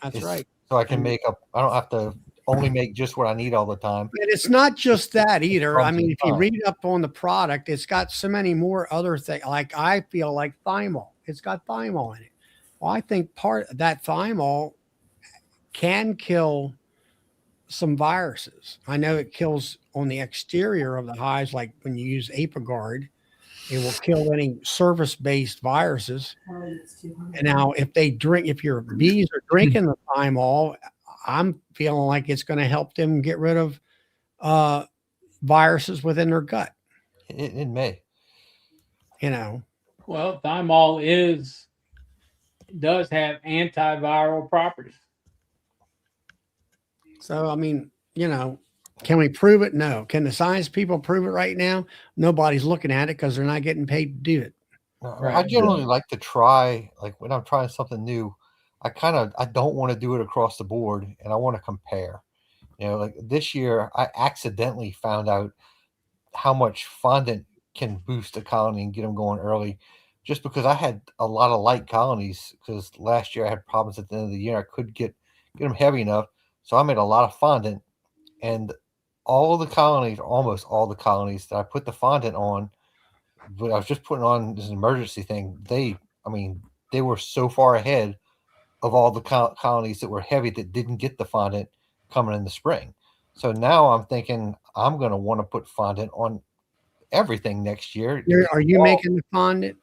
That's right. So I can make up. I don't have to only make just what I need all the time. And it's not just that either. I mean, if you read up on the product, it's got so many more other things. Like I feel like thymol. It's got thymol in it. Well, I think part of that thymol can kill some viruses. I know it kills on the exterior of the hives, like when you use Apiguard, it will kill any surface-based viruses. And now, if your bees are drinking the thymol, I'm feeling like it's going to help them get rid of viruses within their gut. It may. Well, thymol does have antiviral properties. So, I mean, can we prove it? No. Can the science people prove it right now? Nobody's looking at it because they're not getting paid to do it. Right. I generally like to try, like when I'm trying something new, I don't want to do it across the board, and I want to compare. Like this year, I accidentally found out how much fondant can boost a colony and get them going early, just because I had a lot of light colonies. Because last year I had problems at the end of the year, I couldn't get them heavy enough, so I made a lot of fondant, and almost all the colonies that I put the fondant on, but I was just putting on this emergency thing. They were so far ahead of all the colonies that were heavy that didn't get the fondant coming in the spring. So now I'm thinking I'm going to want to put fondant on everything next year. Are you making the fondant?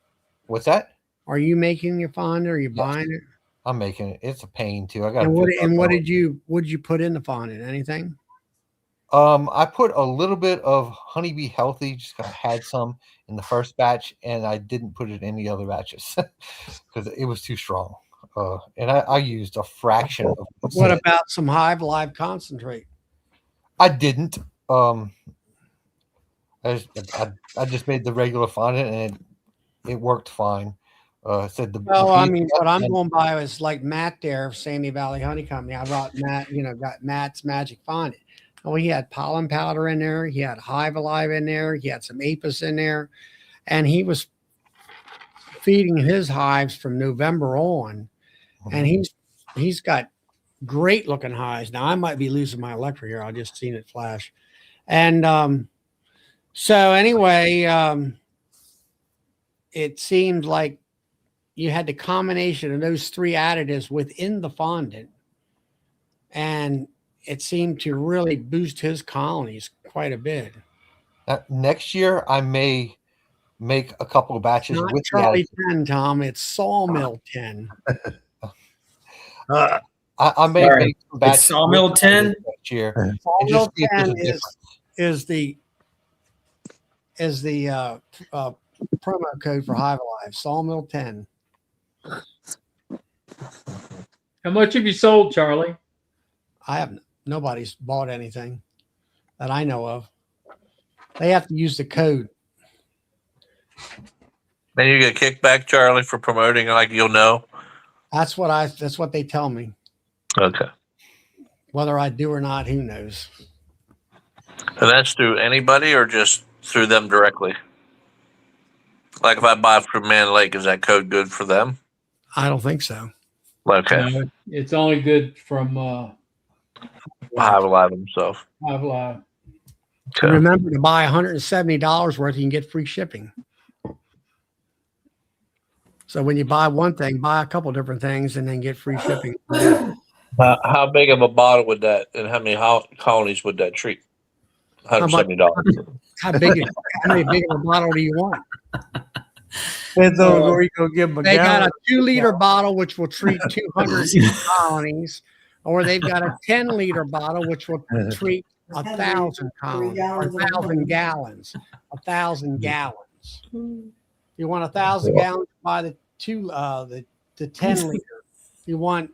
What's that? Are you making your fondant? Or are you buying it? I'm making it. It's a pain too. I got. And what did you put in the fondant? Anything? I put a little bit of Honeybee Healthy, just kind of had some in the first batch, and I didn't put it in the other batches because it was too strong. And I used a fraction of. What about some Hive Live concentrate? I didn't. I just made the regular fondant, and it worked fine. What I'm going by is like Matt there, Sandy Valley Honey Company. I brought Matt, got Matt's Magic Fondant. Oh, he had pollen powder in there. He had Hive Alive in there. He had some Apis in there. And he was feeding his hives from November on. And he's got great looking hives. Now, I might be losing my electric here. I just seen it flash. And so anyway, it seemed like you had the combination of those three additives within the fondant. And it seemed to really boost his colonies quite a bit. Next year, I may make a couple of batches Not with the Charlie additive. 10, Tom. It's Sawmill 10. I may All right. make some batches It's Sawmill with the 10? additive next year. And Sawmill just see if there's 10 a difference. is the promo code for Hive Alive. Sawmill 10. How much have you sold, Charlie? Nobody's bought anything that I know of. They have to use the code. Then you get kickback, Charlie, for promoting like you'll know. That's what they tell me. Okay. Whether I do or not, who knows? And that's through anybody or just through them directly? Like if I buy from Man Lake, is that code good for them? I don't think so. Okay. No, it's only good from Hive Alive himself. Hive Live. Okay. Remember to buy $170 worth, you can get free shipping. So when you buy one thing, buy a couple different things and then get free shipping. How big of a bottle would that, and how many colonies would that treat? $170. How many big of a bottle do you want? Depends on where you go give them a They got gallon. a 2-liter bottle, which will treat 200 colonies, or they've got a 10-liter bottle, which will treat 1,000 colonies, or 1,000 gallons. 1,000 gallons. You want 1,000 gallons? Buy the 10 liter. You want?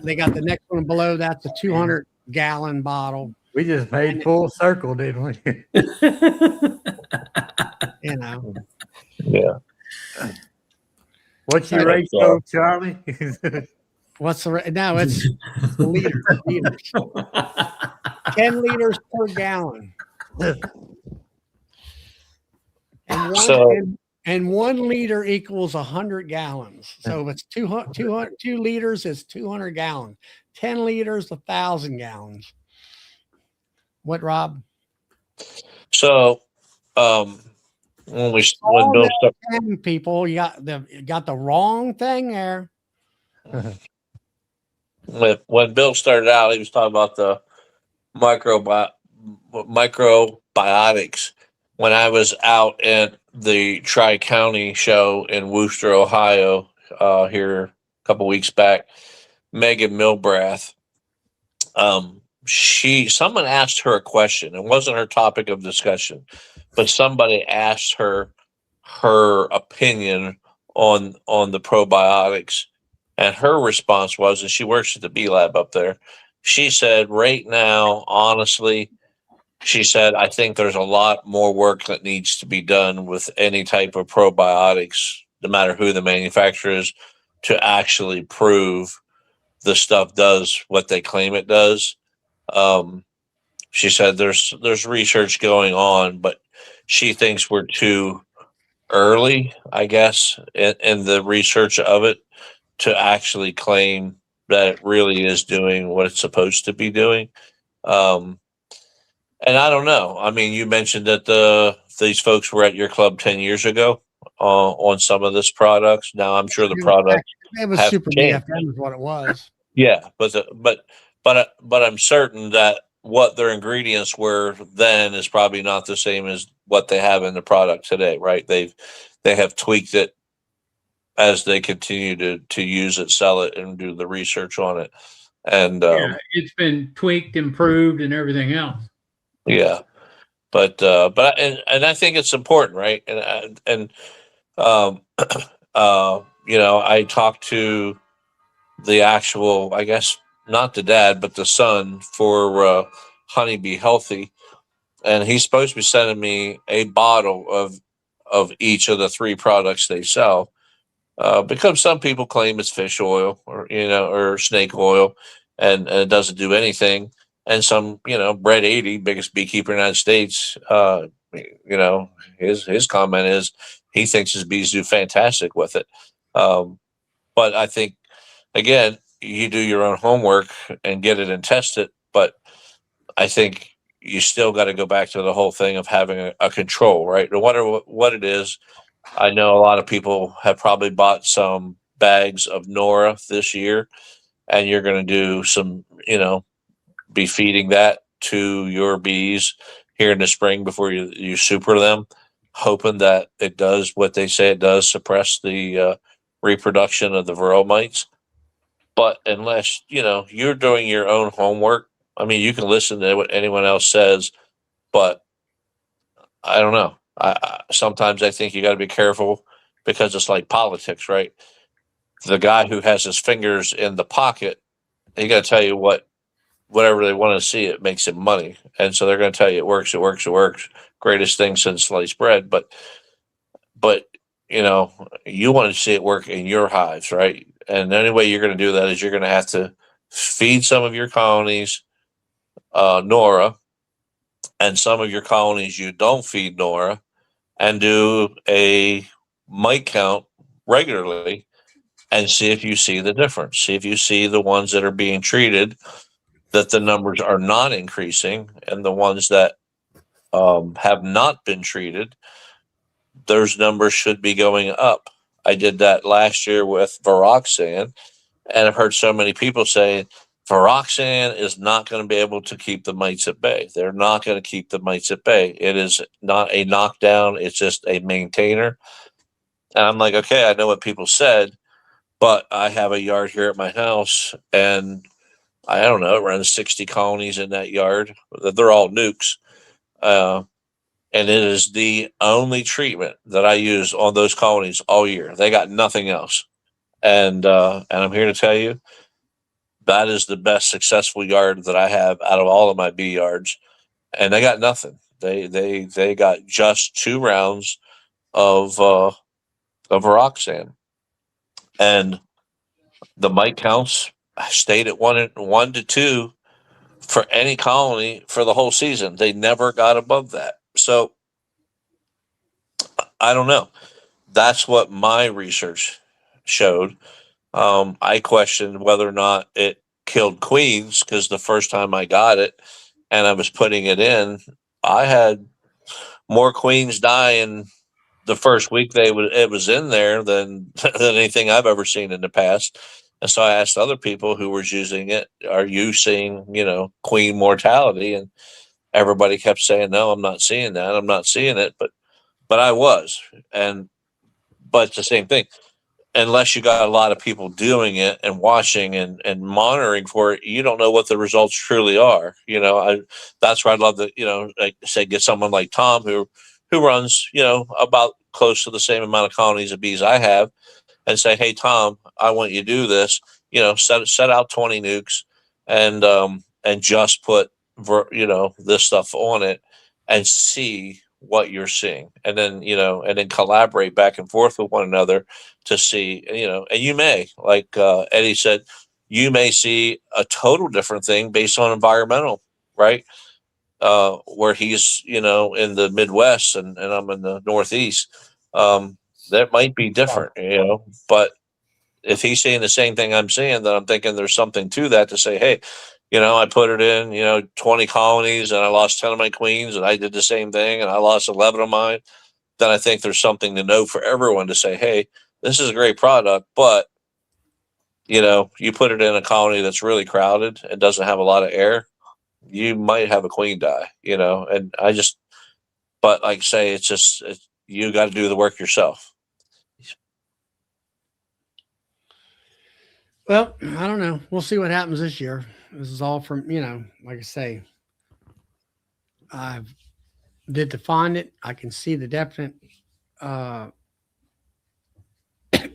They got the next one below. That's a 200 gallon bottle. We just made full circle, didn't we? You know. Yeah. What's your That's, ratio, Charlie? What's the? No, it's liters. 10 liters per gallon. And 1 liter equals 100 gallons. So if it's 2 liters, it's 200 gallons. 10 liters, 1,000 gallons. What, Rob? So, when Bill started, 10 people, you got the wrong thing there. when Bill started out, he was talking about the microbiotics. When I was out at the Tri-County show in Wooster, Ohio, here a couple weeks back, Megan Milbrath, someone asked her a question. It wasn't her topic of discussion, but somebody asked her opinion on the probiotics, and her response was, and she works at the Bee Lab up there. She said, right now, honestly, she said, I think there's a lot more work that needs to be done with any type of probiotics, no matter who the manufacturer is, to actually prove the stuff does what they claim it does. She said there's research going on, but she thinks we're too early, I guess, in the research of it to actually claim that it really is doing what it's supposed to be doing. And I don't know. I mean, you mentioned that these folks were at your club 10 years ago on some of this products. Now I'm sure the product It was have Super changed. BFM is what it was. Yeah, but I'm certain that what their ingredients were then is probably not the same as what they have in the product today, right? They have tweaked it as they continue to use it, sell it, and do the research on it. And It's been tweaked, improved, and everything else. yeah, but I think it's important, right? And I talked to the actual, I guess, not the dad, but the son for Honeybee Healthy, and he's supposed to be sending me a bottle of each of the 3 products they sell, because some people claim it's fish oil or snake oil, and it doesn't do anything. And some, Brett 80, biggest beekeeper in the United States, his comment is he thinks his bees do fantastic with it. But I think, again, you do your own homework and get it and test it. But I think you still got to go back to the whole thing of having a control, right? No matter what it is. I know a lot of people have probably bought some bags of Nora this year, and you're going to do some, be feeding that to your bees. here in the spring before you super them, hoping that it does what they say it does, suppress the reproduction of the varroa mites. But unless you're doing your own homework, I mean, you can listen to what anyone else says, but I don't know. I sometimes I think you got to be careful because it's like politics, right? The guy who has his fingers in the pocket, he got to tell you whatever they want to see. It makes him money, and so they're going to tell you it works, it works, it works. Greatest thing since sliced bread, but you want to see it work in your hives, right? And the only way you're going to do that is you're going to have to feed some of your colonies Nora, and some of your colonies you don't feed Nora, and do a mite count regularly and see if you see the difference. See if you see the ones that are being treated, that the numbers are not increasing, and the ones that have not been treated, those numbers should be going up. I did that last year with Varoxan, and I've heard so many people say Varoxan is not going to be able to keep the mites at bay. They're not going to keep the mites at bay. It is not a knockdown. It's just a maintainer. And I'm like, okay, I know what people said, but I have a yard here at my house, and I don't know, around 60 colonies in that yard. They're all nukes. And it is the only treatment that I use on those colonies all year. They got nothing else. And I'm here to tell you, that is the best successful yard that I have out of all of my bee yards. And they got nothing. They got just 2 rounds of Roxanne. And the mite counts stayed at 1 to 2 for any colony for the whole season. They never got above that. So I don't know. That's what my research showed. I questioned whether or not it killed queens, because the first time I got it and I was putting it in, I had more queens die in the first week it was in there than anything I've ever seen in the past. And so I asked other people who were using it, "Are you seeing queen mortality?" And everybody kept saying, "No, I'm not seeing that. I'm not seeing it." But I was, but it's the same thing. Unless you got a lot of people doing it and watching and monitoring for it, you don't know what the results truly are. That's where I'd love to, like say, get someone like Tom who runs, about close to the same amount of colonies of bees I have, and say, "Hey, Tom, I want you to do this. Set out 20 nukes and just put this stuff on it and see what you're seeing, and then collaborate back and forth with one another to see, and you may, like Eddie said, you may see a total different thing based on environmental, right? Where he's, in the Midwest and I'm in the Northeast, that might be different, but if he's seeing the same thing I'm seeing, then I'm thinking there's something to that, to say, hey, I put it in, 20 colonies and I lost 10 of my queens, and I did the same thing and I lost 11 of mine. Then I think there's something to know for everyone to say, hey, this is a great product, but you put it in a colony that's really crowded and doesn't have a lot of air, you might have a queen die, and but like I say, you got to do the work yourself. Well, I don't know. We'll see what happens this year. This is all from, like I say, I did define it. I can see the definite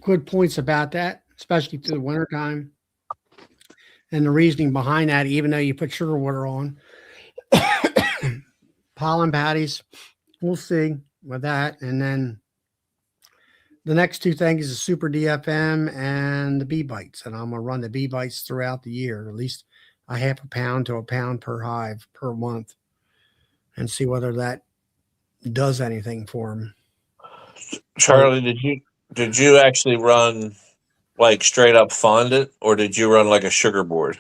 good points about that, especially through the wintertime. And the reasoning behind that, even though you put sugar water on, pollen patties, we'll see with that. And then the next 2 things is the super DFM and the bee bites. And I'm going to run the bee bites throughout the year, at least a half a pound to a pound per hive per month, and see whether that does anything for them. Charlie, did you actually run like straight up fondant, or did you run like a sugar board?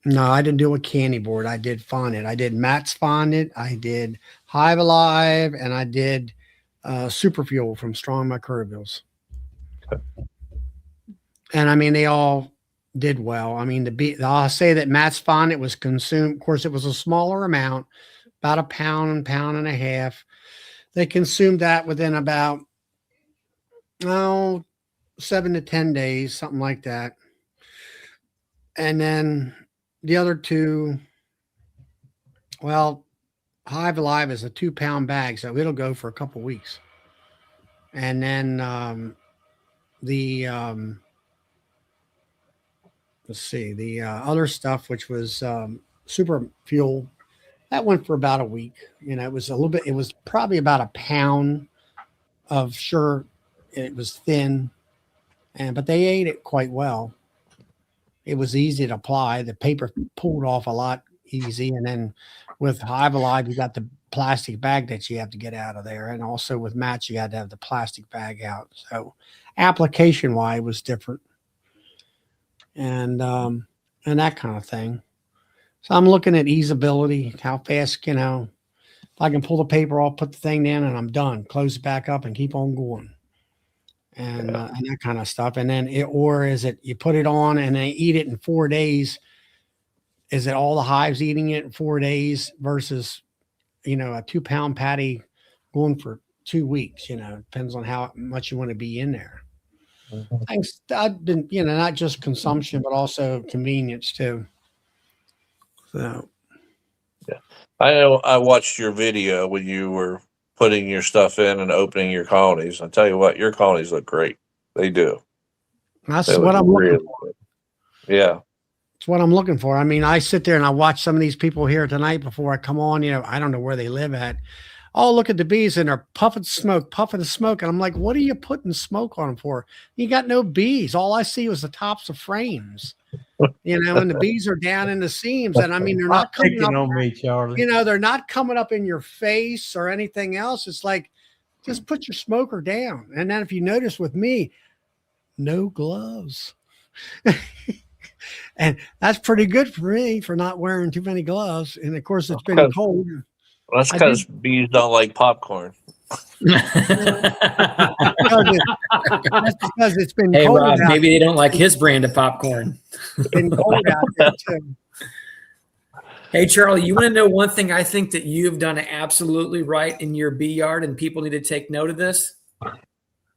No, I didn't do a candy board. I did fondant. I did Matt's fondant. I did Hive Alive, and I did Super Fuel from Strong Microbials. Okay. And I mean, they all did well. I mean, I'll say that Matt's fondant was consumed. Of course, it was a smaller amount, about a pound and a half. They consumed that within about 7 to 10 days, something like that. And then the other two, well, Hive Alive is a 2-pound bag, so it'll go for a couple weeks. And then let's see, the other stuff, which was super fuel, that went for about a week. You know, it was a little bit, it was probably about a pound of sugar. It was thin, but they ate it quite well. It was easy to apply. The paper pulled off a lot easy. And then with Hive Alive, you got the plastic bag that you have to get out of there. And also with Match, you had to have the plastic bag out. So application wise was different. And that kind of thing. So I'm looking at easeability, how fast, you know, if I can pull the paper off, put the thing in, and I'm done. Close it back up and keep on going. And that kind of stuff. And then or is it you put it on and they eat it in 4 days? Is it all the hives eating it in 4 days versus, you know, a 2-pound patty going for 2 weeks? You know, depends on how much you want to be in there. Thanks. I've been, you know, not just consumption, but also convenience too. So, yeah, I know. I watched your video when you were putting your stuff in and opening your colonies. I tell you what, your colonies look great. They do. that's They what look I'm looking really for. good. Yeah. It's what I'm looking for. I mean, I sit there and I watch some of these people here tonight before I come on. You know, I don't know where they live at. Oh, look at the bees and they're puffing the smoke. And I'm like, what are you putting smoke on them for? You got no bees. All I see was the tops of frames, you know, and the bees are down in the seams. And I mean, they're not coming picking up on me, Charlie. you know, they're not coming up in your face or anything else. It's like, just put your smoker down. And then if you notice with me, no gloves. And that's pretty good for me for not wearing too many gloves. And of course, it's been cold. That's because bees don't like popcorn. That's because it's been Hey, cold Rob, out. maybe they don't like his brand of popcorn. It's been cold out there too. Hey, Charlie, you want to know one thing I think that you've done absolutely right in your bee yard and people need to take note of this?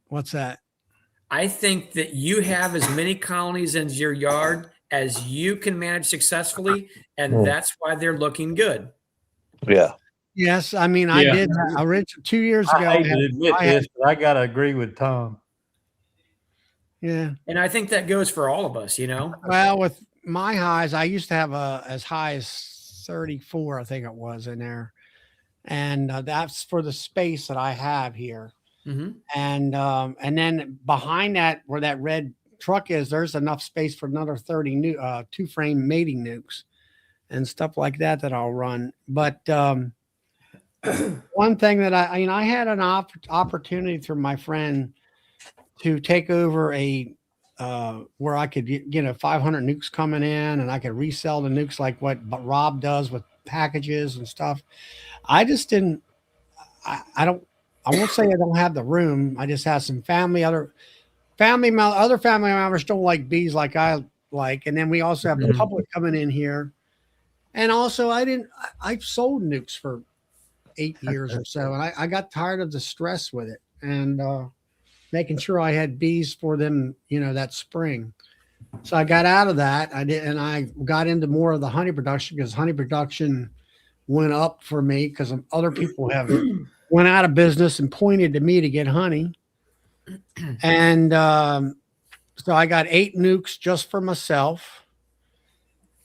What's that? I think that you have as many colonies in your yard as you can manage successfully, and that's why they're looking good. Yeah. Yes, I mean, I did. Originally 2 years ago. I hate to admit this, but I gotta agree with Tom. Yeah. And I think that goes for all of us, you know? Well, with my highs, I used to have as high as 34, I think it was in there. And that's for the space that I have here. Mm-hmm. And then behind that, where that red truck is, there's enough space for another 30 new 2-frame mating nukes and stuff like that I'll run. But one thing that I had an opportunity through my friend to take over a where I could get 500 nukes coming in and I could resell the nukes like what Rob does with packages and stuff. I just didn't. I won't say I don't have the room. I just have some other family members don't like bees like I like, and then we also have the public coming in here. And also, I've sold nukes for 8 years or so, and I got tired of the stress with it and making sure I had bees for them, you know, that spring. So I got out of that. I got into more of the honey production because honey production went up for me because other people have went out of business and pointed to me to get honey. And so I got 8 nukes just for myself.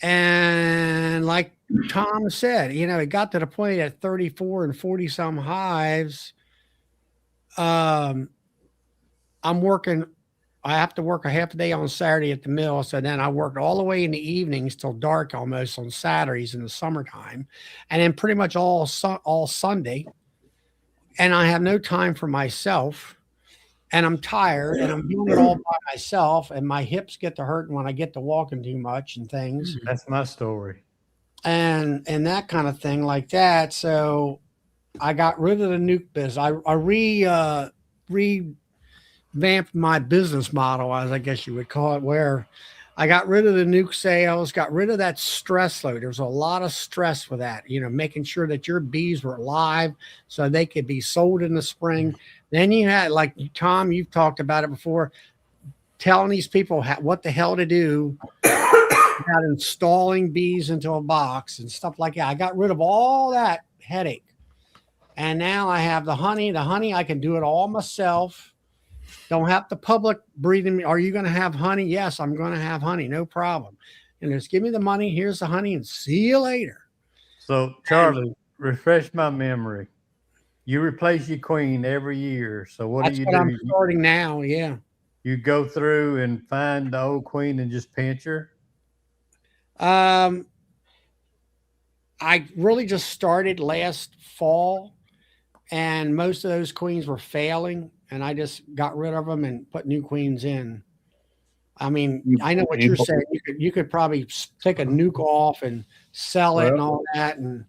And like Tom said, you know, it got to the point at 34 and 40 some hives. I'm working. I have to work a half a day on Saturday at the mill. So then I worked all the way in the evenings till dark almost on Saturdays in the summertime. And then pretty much all Sunday. And I have no time for myself. And I'm tired and I'm doing it all by myself. And my hips get to hurting when I get to walking too much and things. That's my story. And that kind of thing like that. So I got rid of the nuke business. I revamped my business model, as I guess you would call it, where I got rid of the nuke sales, got rid of that stress load. There's a lot of stress with that, making sure that your bees were live so they could be sold in the spring. Then you had, like Tom, you've talked about it before, telling these people what the hell to do about installing bees into a box and stuff like that. I got rid of all that headache. And now I have the honey. The honey, I can do it all myself. Don't have the public breathing me. Are you going to have honey? Yes, I'm going to have honey. No problem. And just give me the money. Here's the honey and see you later. So, Charlie, refresh my memory. You replace your queen every year. So what do you do? I'm starting now. Yeah. You go through and find the old queen and just pinch her? I really just started last fall, and most of those queens were failing, and I just got rid of them and put new queens in. I mean, I know what you're saying. You could probably take a nuke off and sell it and all that, and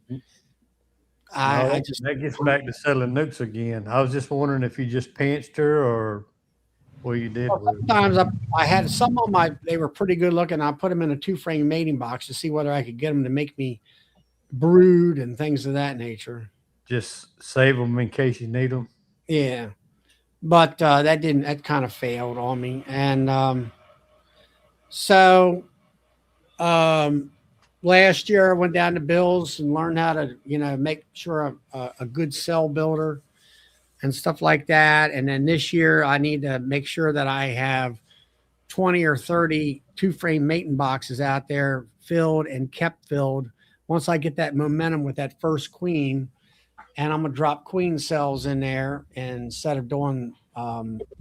that gets back to selling nukes again. I was just wondering if you just pinched her or what you did. Sometimes I had some of my, they were pretty good looking. I put them in a 2-frame mating box to see whether I could get them to make me brood and things of that nature. Just save them in case you need them. Yeah. But that kind of failed on me. And last year I went down to Bill's and learned how to, make sure a good cell builder and stuff like that. And then this year I need to make sure that I have 20 or 30 2-frame mating boxes out there filled and kept filled. Once I get that momentum with that first queen, and I'm going to drop queen cells in there instead of doing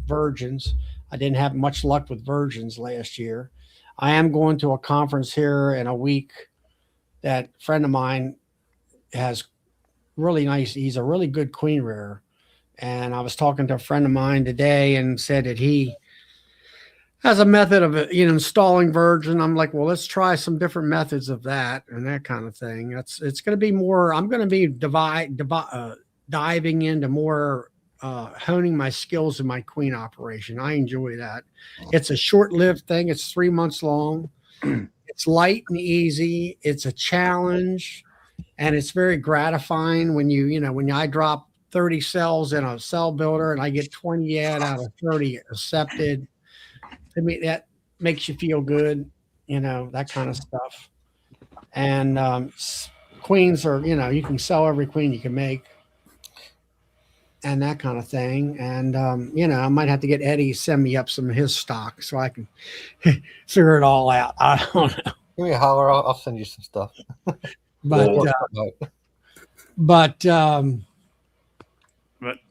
virgins. I didn't have much luck with virgins last year. I am going to a conference here in a week that a friend of mine has really nice. He's a really good queen rearer. And I was talking to a friend of mine today and said that he has a method of installing virgin. I'm like, well, let's try some different methods of that and that kind of thing. It's going to be more. I'm going to be diving into more honing my skills in my queen operation. I enjoy that. It's a short-lived thing. It's 3 months long. It's light and easy. It's a challenge, and it's very gratifying when when I drop 30 cells in a cell builder and I get 20 out of 30 accepted. To me, that makes you feel good, that kind of stuff. And queens are, you can sell every queen you can make and that kind of thing. And, I might have to get Eddie to send me up some of his stock so I can figure it all out. I don't know. Give me a holler. I'll send you some stuff. But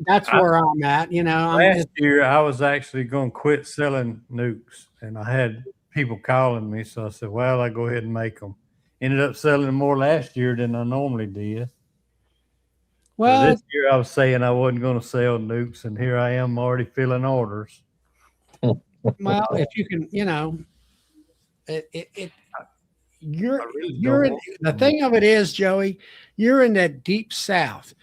that's where I'm at. Last year, I was actually going to quit selling nukes, and I had people calling me. So I said, well, I go ahead and make them. Ended up selling more last year than I normally did. Well, this year I was saying I wasn't going to sell nukes, and here I am already filling orders. Well, if you can, the thing of it is, Joey, you're in that deep South.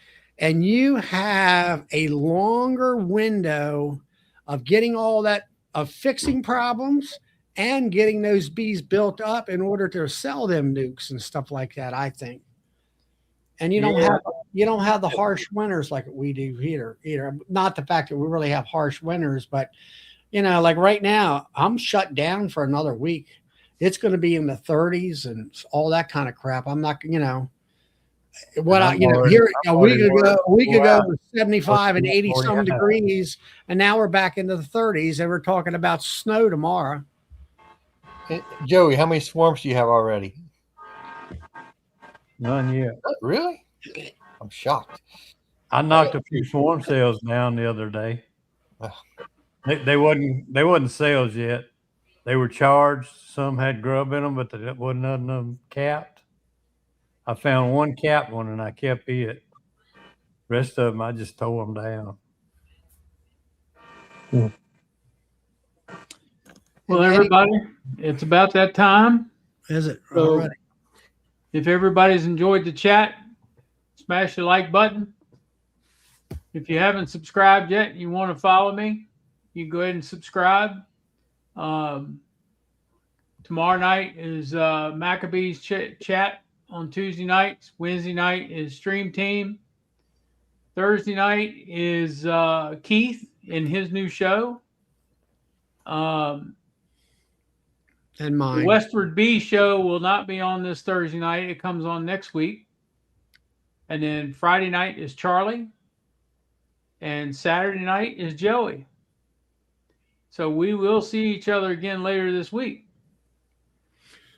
And you have a longer window of getting all that, of fixing problems and getting those bees built up in order to sell them nukes and stuff like that, I think. And you don't have the harsh winters like we do here either. Not the fact that we really have harsh winters, but like right now, I'm shut down for another week. It's going to be in the 30s and all that kind of crap. I'm not, what here a week ago it was 75 and 80 some degrees, and now we're back into the 30s, and we're talking about snow tomorrow. Joey, how many swarms do you have already? None yet. Really? I'm shocked. I knocked a few swarm cells down the other day. They wasn't cells yet. They were charged. Some had grub in them, but there wasn't none of them capped. I found one capped one and I kept it. Rest of them, I just tore them down. Well, everybody, it's about that time. Is it? So, already? If everybody's enjoyed the chat, smash the like button. If you haven't subscribed yet, you want to follow me, you go ahead and subscribe. Tomorrow night is Maccabees chat on Tuesday nights. Wednesday night is Stream Team. Thursday night is Keith in his new show. And The mine. Westward Bee show will not be on this Thursday night. It comes on next week. And then Friday night is Charlie. And Saturday night is Joey. So we will see each other again later this week.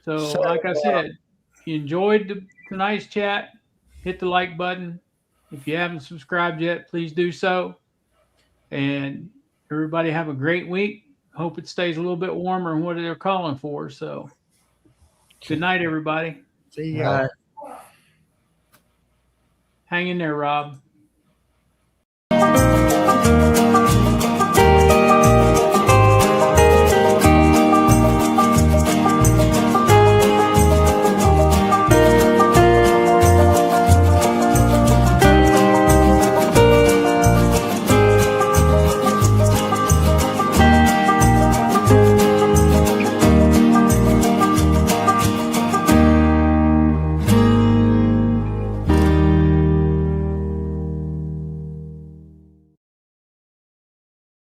So like I said, if you enjoyed tonight's chat, hit the like button. If you haven't subscribed yet, please do so. And everybody have a great week. Hope it stays a little bit warmer than what they're calling for. So good night, everybody. See ya. Hang in there, Rob.